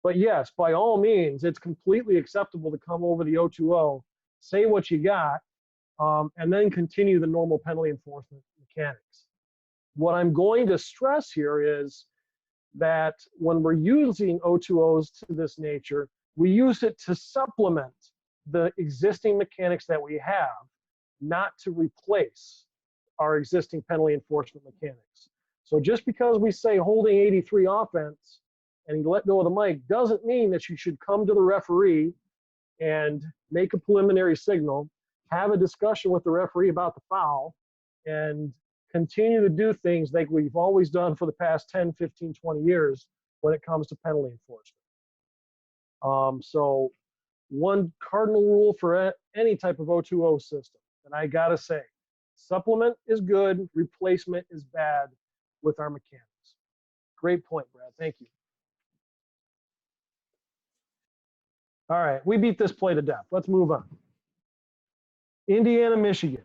But yes, by all means, it's completely acceptable to come over the O2O, say what you got, and then continue the normal penalty enforcement mechanics. What I'm going to stress here is that when we're using O2Os to this nature, we use it to supplement the existing mechanics that we have, not to replace our existing penalty enforcement mechanics. So just because we say holding 83 offense and you let go of the mic doesn't mean that you should come to the referee and make a preliminary signal, have a discussion with the referee about the foul, and continue to do things like we've always done for the past 10, 15, 20 years when it comes to penalty enforcement. So one cardinal rule for any type of O2O system, and I gotta say, supplement is good, replacement is bad with our mechanics. Great point, Brad, thank you. All right, we beat this play to death. Let's move on. Indiana, Michigan.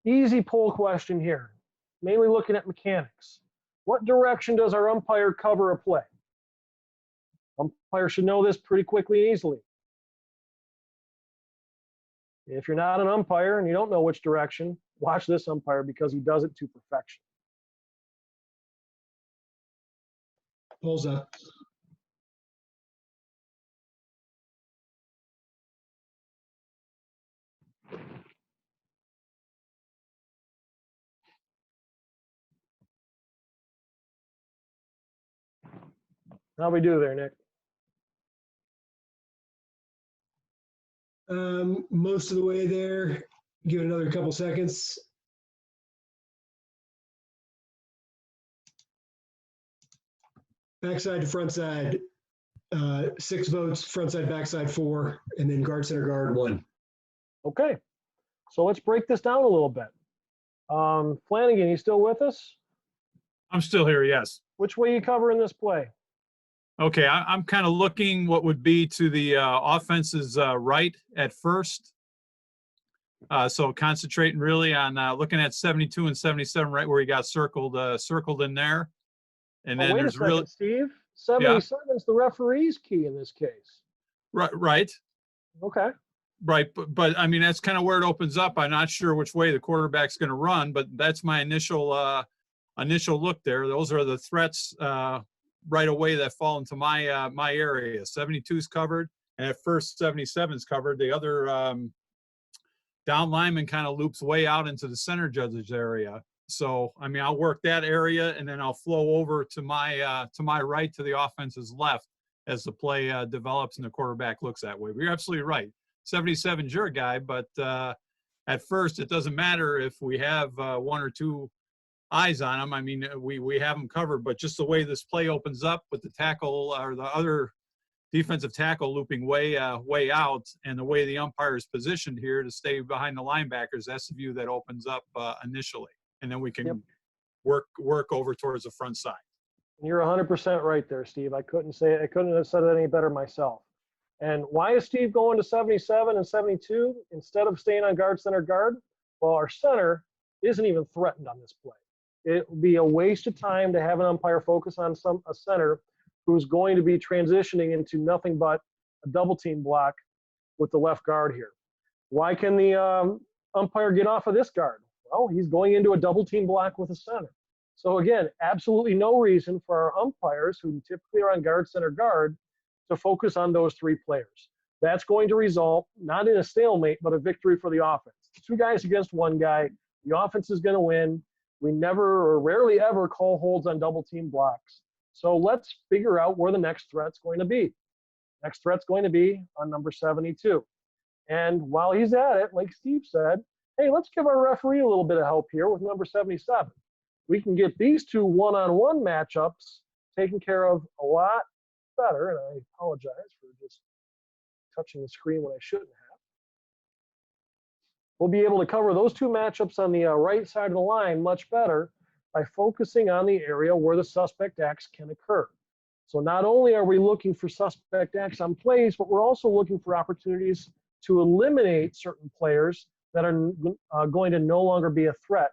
Easy poll question here, mainly looking at mechanics. What direction does our umpire cover a play? Umpire should know this pretty quickly and easily. If you're not an umpire and you don't know which direction, watch this umpire because he does it to perfection. Polls up. How we do there, Nick? Most of the way there. Give it another couple seconds. Backside to front side, 6 votes, front side, backside 4, and then guard, center guard 1. Okay, so let's break this down a little bit. Flanagan, you still with us? I'm still here, yes. Which way you covering this play? Okay, I'm kind of looking what would be to the offense's right at first. So concentrating really on looking at 72 and 77, right where he got circled in there. And then wait there's a second, really Steve. 77 is the referee's key in this case. right. Okay. Right, but I mean that's kind of where it opens up. I'm not sure which way the quarterback's going to run, but that's my initial look there. Those are the threats right away that fall into my my area. 72 is covered, and at first 77 is covered. The other down lineman kind of loops way out into the center judge's area. So I mean I'll work that area, and then I'll flow over to my right to the offense's left as the play develops and the quarterback looks that way. But you're absolutely right. 77's your guy, but at first it doesn't matter if we have 1 or 2 eyes on him. I mean, we have him covered, but just the way this play opens up with the tackle or the other defensive tackle looping way out, and the way the umpire is positioned here to stay behind the linebackers, that's the view that opens up initially, and then we can work over towards the front side. You're 100% right there, Steve. I couldn't have said it any better myself. And why is Steve going to 77 and 72 instead of staying on guard, center, guard? Well, our center isn't even threatened on this play. It would be a waste of time to have an umpire focus on a center who's going to be transitioning into nothing but a double team block with the left guard here. Why can the umpire get off of this guard? Well, he's going into a double team block with a center. So again, absolutely no reason for our umpires, who typically are on guard, center, guard, to focus on those three players. That's going to result not in a stalemate, but a victory for the offense. 2 guys against 1 guy. The offense is going to win. We never or rarely ever call holds on double team blocks. So let's figure out where the next threat's going to be. Next threat's going to be on number 72. And while he's at it, like Steve said, hey, let's give our referee a little bit of help here with number 77. We can get these 2 one-on-one matchups taken care of a lot better. And I apologize for just touching the screen when I shouldn't have. We'll be able to cover those 2 matchups on the right side of the line much better by focusing on the area where the suspect acts can occur. So not only are we looking for suspect acts on plays, but we're also looking for opportunities to eliminate certain players that are going to no longer be a threat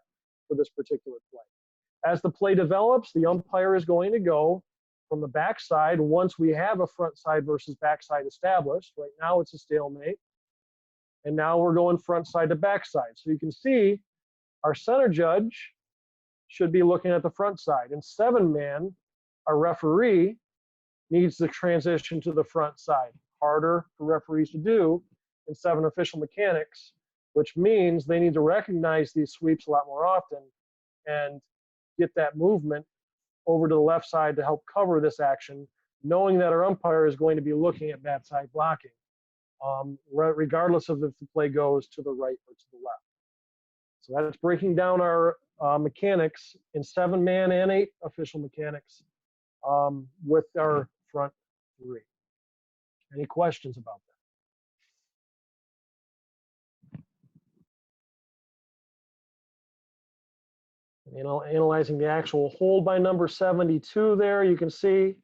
for this particular play. As the play develops, the umpire is going to go from the backside once we have a front side versus backside established. Right now it's a stalemate. And now we're going front side to backside. So you can see our center judge should be looking at the front side. And 7-man, our referee, needs to transition to the front side. Harder for referees to do in 7 official mechanics, which means they need to recognize these sweeps a lot more often and get that movement over to the left side to help cover this action, knowing that our umpire is going to be looking at that side blocking, regardless of if the play goes to the right or to the left. So that's breaking down our mechanics in 7-man and 8 official mechanics with our front 3. Any questions about that? Analyzing the actual hold by number 72 there, you can see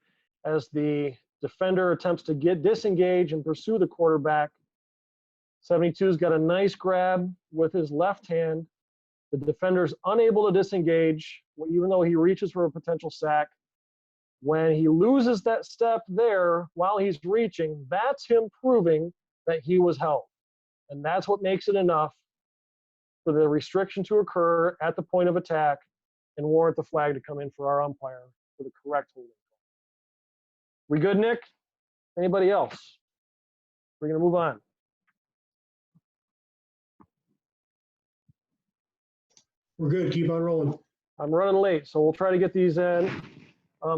as the defender attempts to disengage and pursue the quarterback, 72's got a nice grab with his left hand. The defender's unable to disengage, even though he reaches for a potential sack. When he loses that step there while he's reaching, that's him proving that he was held. And that's what makes it enough for the restriction to occur at the point of attack and warrant the flag to come in for our umpire for the correct holding call. We good, Nick? Anybody else? We're going to move on. We're good. Keep on rolling. I'm running late, so we'll try to get these in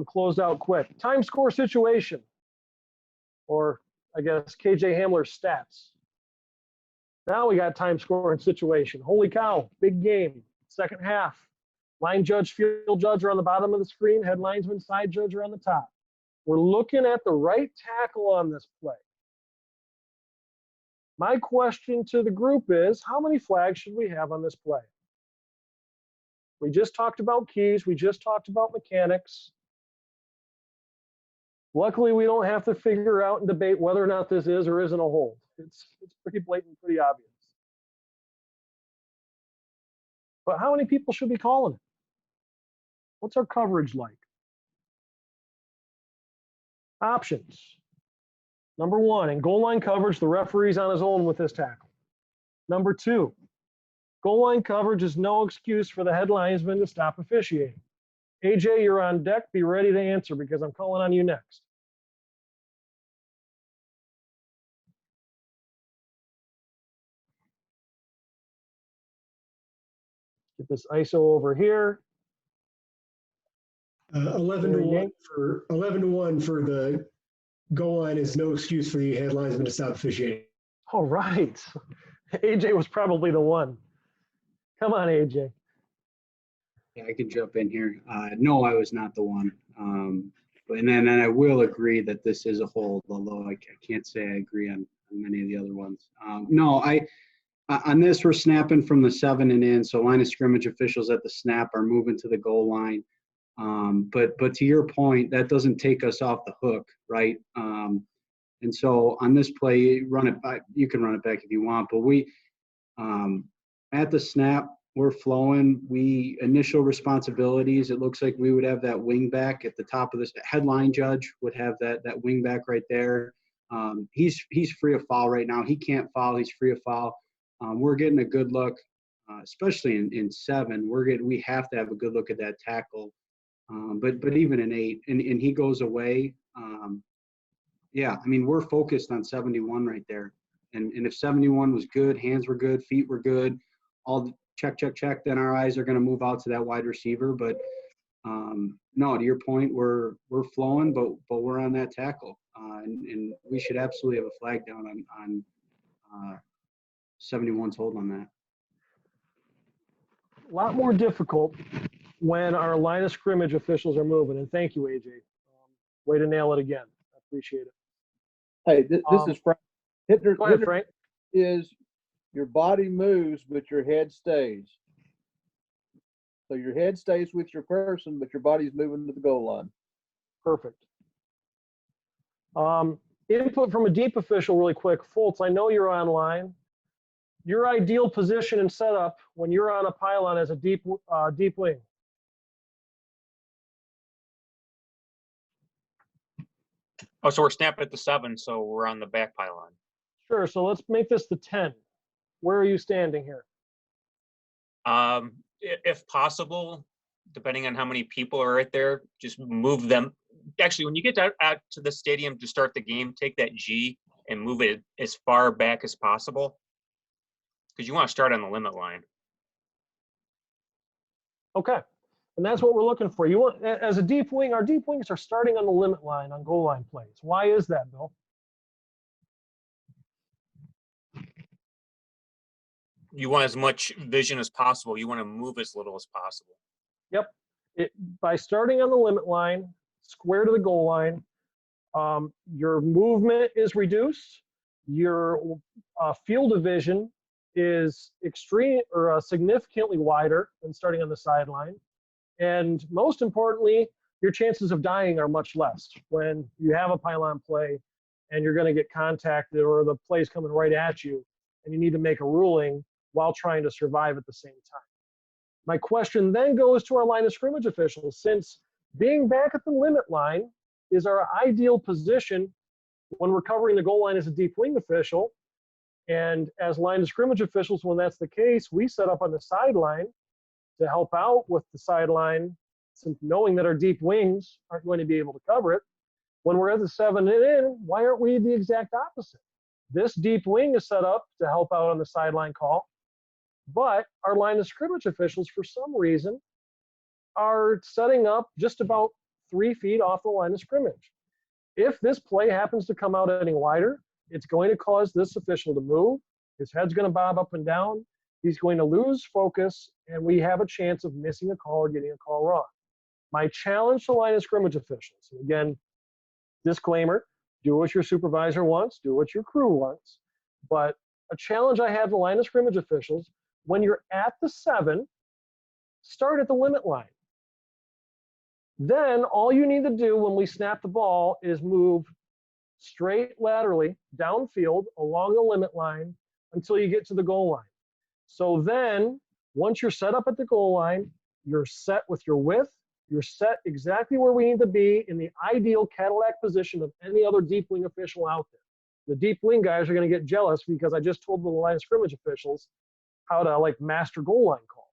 closed out quick. Time score situation, or I guess KJ Hamler's stats. Now we got time score and situation. Holy cow, big game. Second half. Line judge, field judge are on the bottom of the screen. Head linesman, side judge are on the top. We're looking at the right tackle on this play. My question to the group is, how many flags should we have on this play? We just talked about keys. We just talked about mechanics. Luckily, we don't have to figure out and debate whether or not this is or isn't a hold. It's pretty blatant, pretty obvious. But how many people should be calling it? What's our coverage like? Options. Number 1, in goal line coverage, the referee's on his own with this tackle. Number 2, goal line coverage is no excuse for the head linesman to stop officiating. AJ, you're on deck. Be ready to answer because I'm calling on you next. Get this ISO over here. 11-1 for 11-1 for the goal line is no excuse for the head linesman to stop officiating. All right. AJ was probably the one. Come on, AJ. Yeah, I can jump in here. No, I was not the one. But and then I will agree that this is a hold, although I can't say I agree on many of the other ones. No, on this, we're snapping from the 7 and in, so line of scrimmage officials at the snap are moving to the goal line. But to your point, that doesn't take us off the hook, right? And so on this play, run it back. You can run it back if you want, but we at the snap, we're flowing. Initial responsibilities. It looks like we would have that wing back at the top of this. Headline judge would have that wing back right there. He's free of foul right now. He can't foul. He's free of foul. we're getting a good look, especially in 7. We have to have a good look at that tackle. But even in 8, and he goes away. Yeah, I mean, we're focused on 71 right there. And if 71 was good, hands were good, feet were good, all check, then our eyes are going to move out to that wide receiver. But no, to your point, we're flowing, but we're on that tackle. And we should absolutely have a flag down on 71's hold on that. A lot more difficult when our line of scrimmage officials are moving. And thank you, AJ. Way to nail it again. I appreciate it. Hey, this is Frank. Hitler, Go ahead, Hitler Frank. is your body moves, but your head stays. So your head stays with your person, but your body's moving to the goal line. Perfect. Input from a deep official really quick. Fultz, I know you're online. Your ideal position and setup when you're on a pylon as a deep wing. Oh, so we're snapping at the 7, so we're on the back pylon. Sure, so let's make this the 10. Where are you standing here? If possible, depending on how many people are right there, just move them. Actually, when you get out to the stadium to start the game, take that G and move it as far back as possible, because you want to start on the limit line. Okay, and that's what we're looking for. You want, as a deep wing, our deep wings are starting on the limit line on goal line plays. Why is that, Bill? You want as much vision as possible. You want to move as little as possible. Yep. By starting on the limit line, square to the goal line, your movement is reduced. Your field of vision is significantly wider than starting on the sideline. And most importantly, your chances of dying are much less when you have a pylon play and you're going to get contacted or the play's coming right at you and you need to make a ruling while trying to survive at the same time. My question then goes to our line of scrimmage officials. Since being back at the limit line is our ideal position when we're covering the goal line as a deep wing official, and as line of scrimmage officials, when that's the case, we set up on the sideline to help out with the sideline, since knowing that our deep wings aren't going to be able to cover it. When we're at the 7 and in, why aren't we the exact opposite? This deep wing is set up to help out on the sideline call, but our line of scrimmage officials, for some reason, are setting up just about 3 feet off the line of scrimmage. If this play happens to come out any wider, it's going to cause this official to move. His head's going to bob up and down. He's going to lose focus, and we have a chance of missing a call or getting a call wrong. My challenge to line of scrimmage officials, and again, disclaimer, do what your supervisor wants, do what your crew wants, but a challenge I have to line of scrimmage officials, when you're at the 7, start at the limit line. Then all you need to do when we snap the ball is move straight laterally downfield along the limit line until you get to the goal line. So then once you're set up at the goal line, you're set with your width, you're set exactly where we need to be in the ideal Cadillac position of any other deep wing official out there. The deep wing guys are going to get jealous because I just told the line of scrimmage officials how to master goal line calls.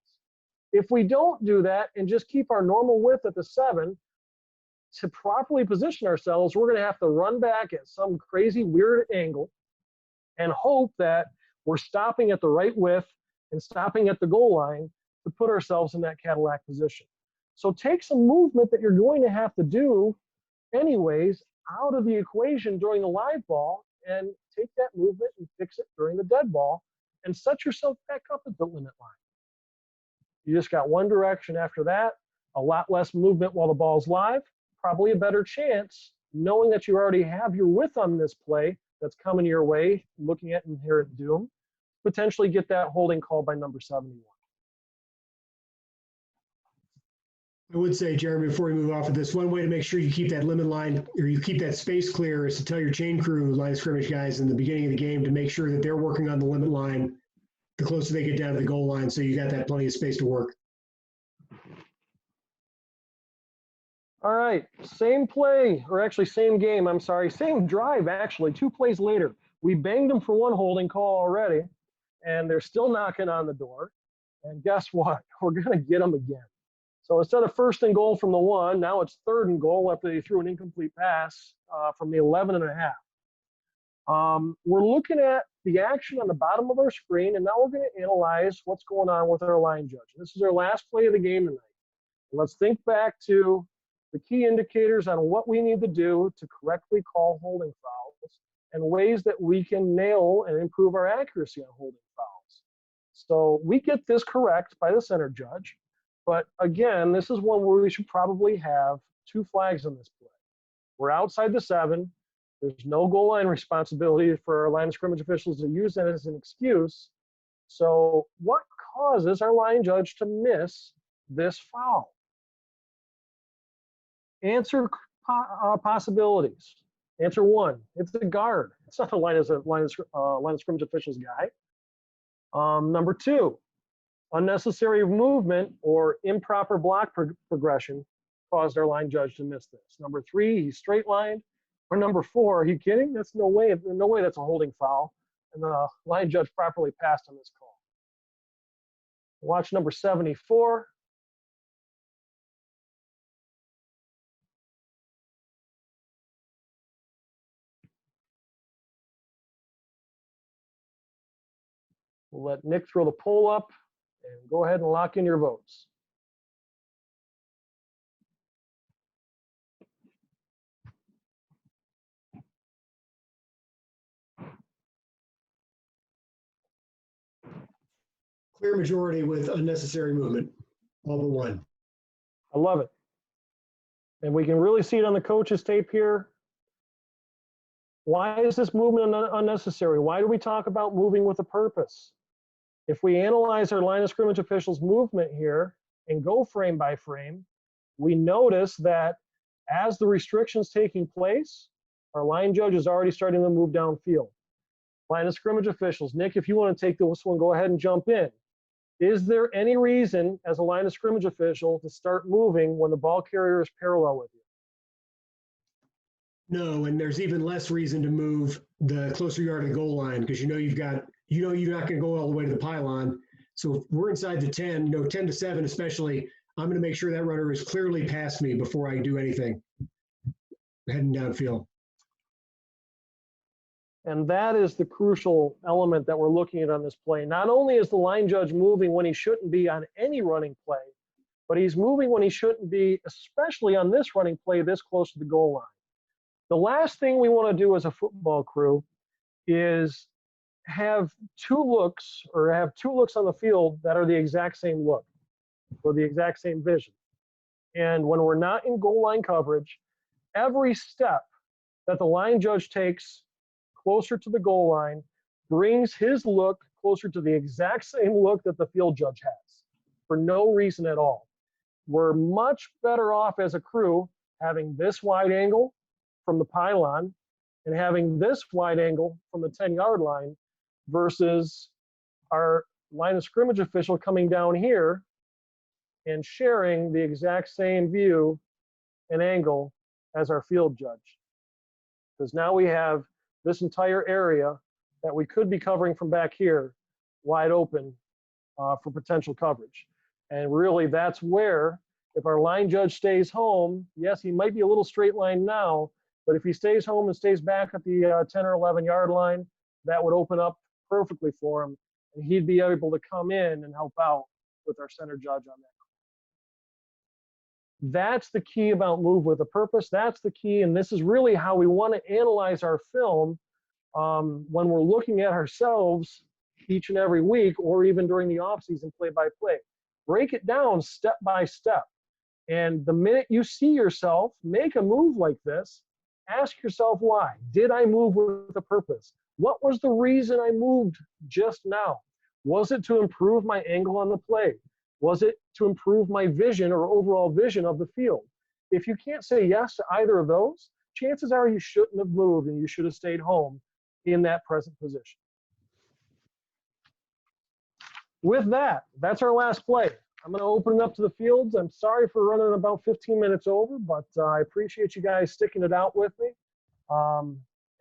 If we don't do that and just keep our normal width at the 7, to properly position ourselves, we're going to have to run back at some crazy weird angle and hope that we're stopping at the right width and stopping at the goal line to put ourselves in that Cadillac position. So take some movement that you're going to have to do anyways out of the equation during the live ball and take that movement and fix it during the dead ball and set yourself back up at the limit line. You just got one direction after that, a lot less movement while the ball's live, probably a better chance knowing that you already have your width on this play that's coming your way, looking at inherent doom, potentially get that holding call by number 71. I would say, Jeremy, before we move off of this, one way to make sure you keep that limit line or you keep that space clear is to tell your chain crew, line of scrimmage guys in the beginning of the game to make sure that they're working on the limit line the closer they get down to the goal line, so you got that plenty of space to work. All right, same play, or actually same game, I'm sorry, same drive actually, 2 plays later. We banged them for one holding call already. and they're still knocking on the door. And guess what? We're going to get them again. So instead of 1st and goal from the 1, now it's 3rd and goal after they threw an incomplete pass from the 11.5. We're looking at the action on the bottom of our screen, and now we're going to analyze what's going on with our line judge. This is our last play of the game tonight. And let's think back to the key indicators on what we need to do to correctly call holding fouls and ways that we can nail and improve our accuracy on holding fouls. So we get this correct by the center judge, but again, this is one where we should probably have 2 flags in this play. We're outside the 7. There's no goal line responsibility for our line of scrimmage officials to use that as an excuse. So what causes our line judge to miss this foul? Answer possibilities. Answer 1, it's the guard. It's not the line of scrimmage officials guy. Number 2, unnecessary movement or improper block progression caused our line judge to miss this. Number 3, he's straight lined. Or number 4, are you kidding? That's no way that's a holding foul. And the line judge properly passed on this call. Watch number 74. We'll let Nick throw the poll up and go ahead and lock in your votes. Clear majority with unnecessary movement, all but 1. I love it. And we can really see it on the coach's tape here. Why is this movement unnecessary? Why do we talk about moving with a purpose? If we analyze our line of scrimmage officials' movement here and go frame by frame, we notice that as the restriction's taking place, our line judge is already starting to move downfield. Line of scrimmage officials, Nick, if you want to take this one, go ahead and jump in. Is there any reason as a line of scrimmage official to start moving when the ball carrier is parallel with you? No, and there's even less reason to move the closer you are to the goal line because you're not going to go all the way to the pylon. So if we're inside the 10, 10 to 7 especially, I'm going to make sure that runner is clearly past me before I do anything heading downfield. And that is the crucial element that we're looking at on this play. Not only is the line judge moving when he shouldn't be on any running play, but he's moving when he shouldn't be, especially on this running play this close to the goal line. The last thing we want to do as a football crew is have 2 looks on the field that are the exact same look or the exact same vision. And when we're not in goal line coverage, every step that the line judge takes closer to the goal line brings his look closer to the exact same look that the field judge has for no reason at all. We're much better off as a crew having this wide angle from the pylon and having this wide angle from the 10-yard line versus our line of scrimmage official coming down here and sharing the exact same view and angle as our field judge. Because now we have this entire area that we could be covering from back here wide open for potential coverage. And really that's where, if our line judge stays home, yes, he might be a little straight line now, but if he stays home and stays back at the 10 or 11-yard line, that would open up perfectly for him, and he'd be able to come in and help out with our center judge on that. That's the key about move with a purpose. That's the key, and this is really how we want to analyze our film when we're looking at ourselves each and every week, or even during the offseason play-by-play. Break it down step by step. And the minute you see yourself make a move like this, ask yourself why. Did I move with a purpose? What was the reason I moved just now? Was it to improve my angle on the play? Was it to improve my vision or overall vision of the field? If you can't say yes to either of those, chances are you shouldn't have moved and you should have stayed home in that present position. With that, that's our last play. I'm going to open it up to the fields. I'm sorry for running about 15 minutes over, but I appreciate you guys sticking it out with me.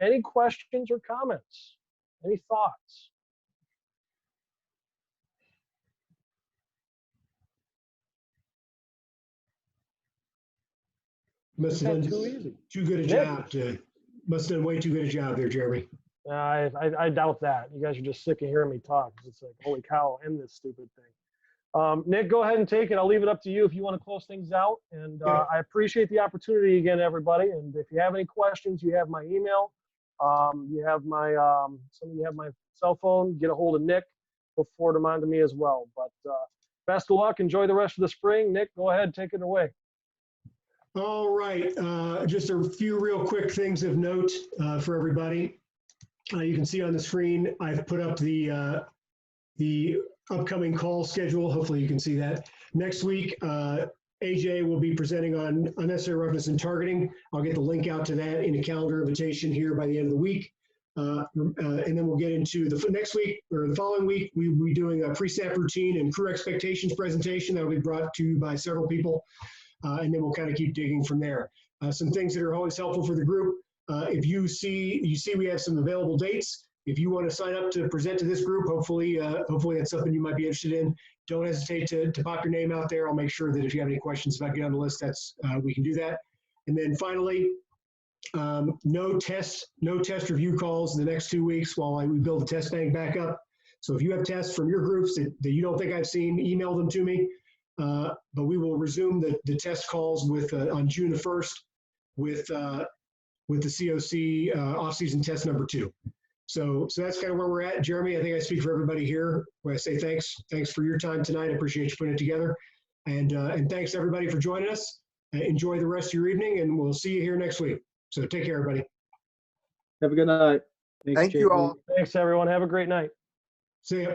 Any questions or comments? Any thoughts? Must have Not done too easy. too good a Nick? job must have done way too good a job there, Jeremy. I doubt that. You guys are just sick of hearing me talk. It's like, holy cow, end this stupid thing. Nick, go ahead and take it. I'll leave it up to you if you want to close things out. And Yeah. I appreciate the opportunity again, everybody. And if you have any questions, you have my email. You have my some of you have my cell phone. Get a hold of Nick. He'll forward them on to me as well. But best of luck. Enjoy the rest of the spring. Nick, go ahead, take it away. All right, just a few real quick things of note for everybody. You can see on the screen, I've put up the upcoming call schedule. Hopefully you can see that. Next week, AJ will be presenting on unnecessary roughness and targeting. I'll get the link out to that in a calendar invitation here by the end of the week. And then we'll get into the next week or the following week, we will be doing a pre-snap routine and crew expectations presentation that will be brought to you by several people. And then we'll kind of keep digging from there. Some things that are always helpful for the group. If you see we have some available dates. If you want to sign up to present to this group, hopefully that's something you might be interested in. Don't hesitate to pop your name out there. I'll make sure that if you have any questions about getting on the list, we can do that. And then finally, no test review calls the next 2 weeks while we build the test bank back up. So if you have tests from your groups that you don't think I've seen, email them to me. But we will resume the test calls on June the 1st with the COC off-season test number 2. So that's kind of where we're at. Jeremy, I think I speak for everybody here when I say thanks. Thanks for your time tonight. I appreciate you putting it together. And thanks everybody for joining us. Enjoy the rest of your evening, and we'll see you here next week. So take care, everybody. Have a good night. Thank you all. Thanks, everyone. Have a great night. See ya.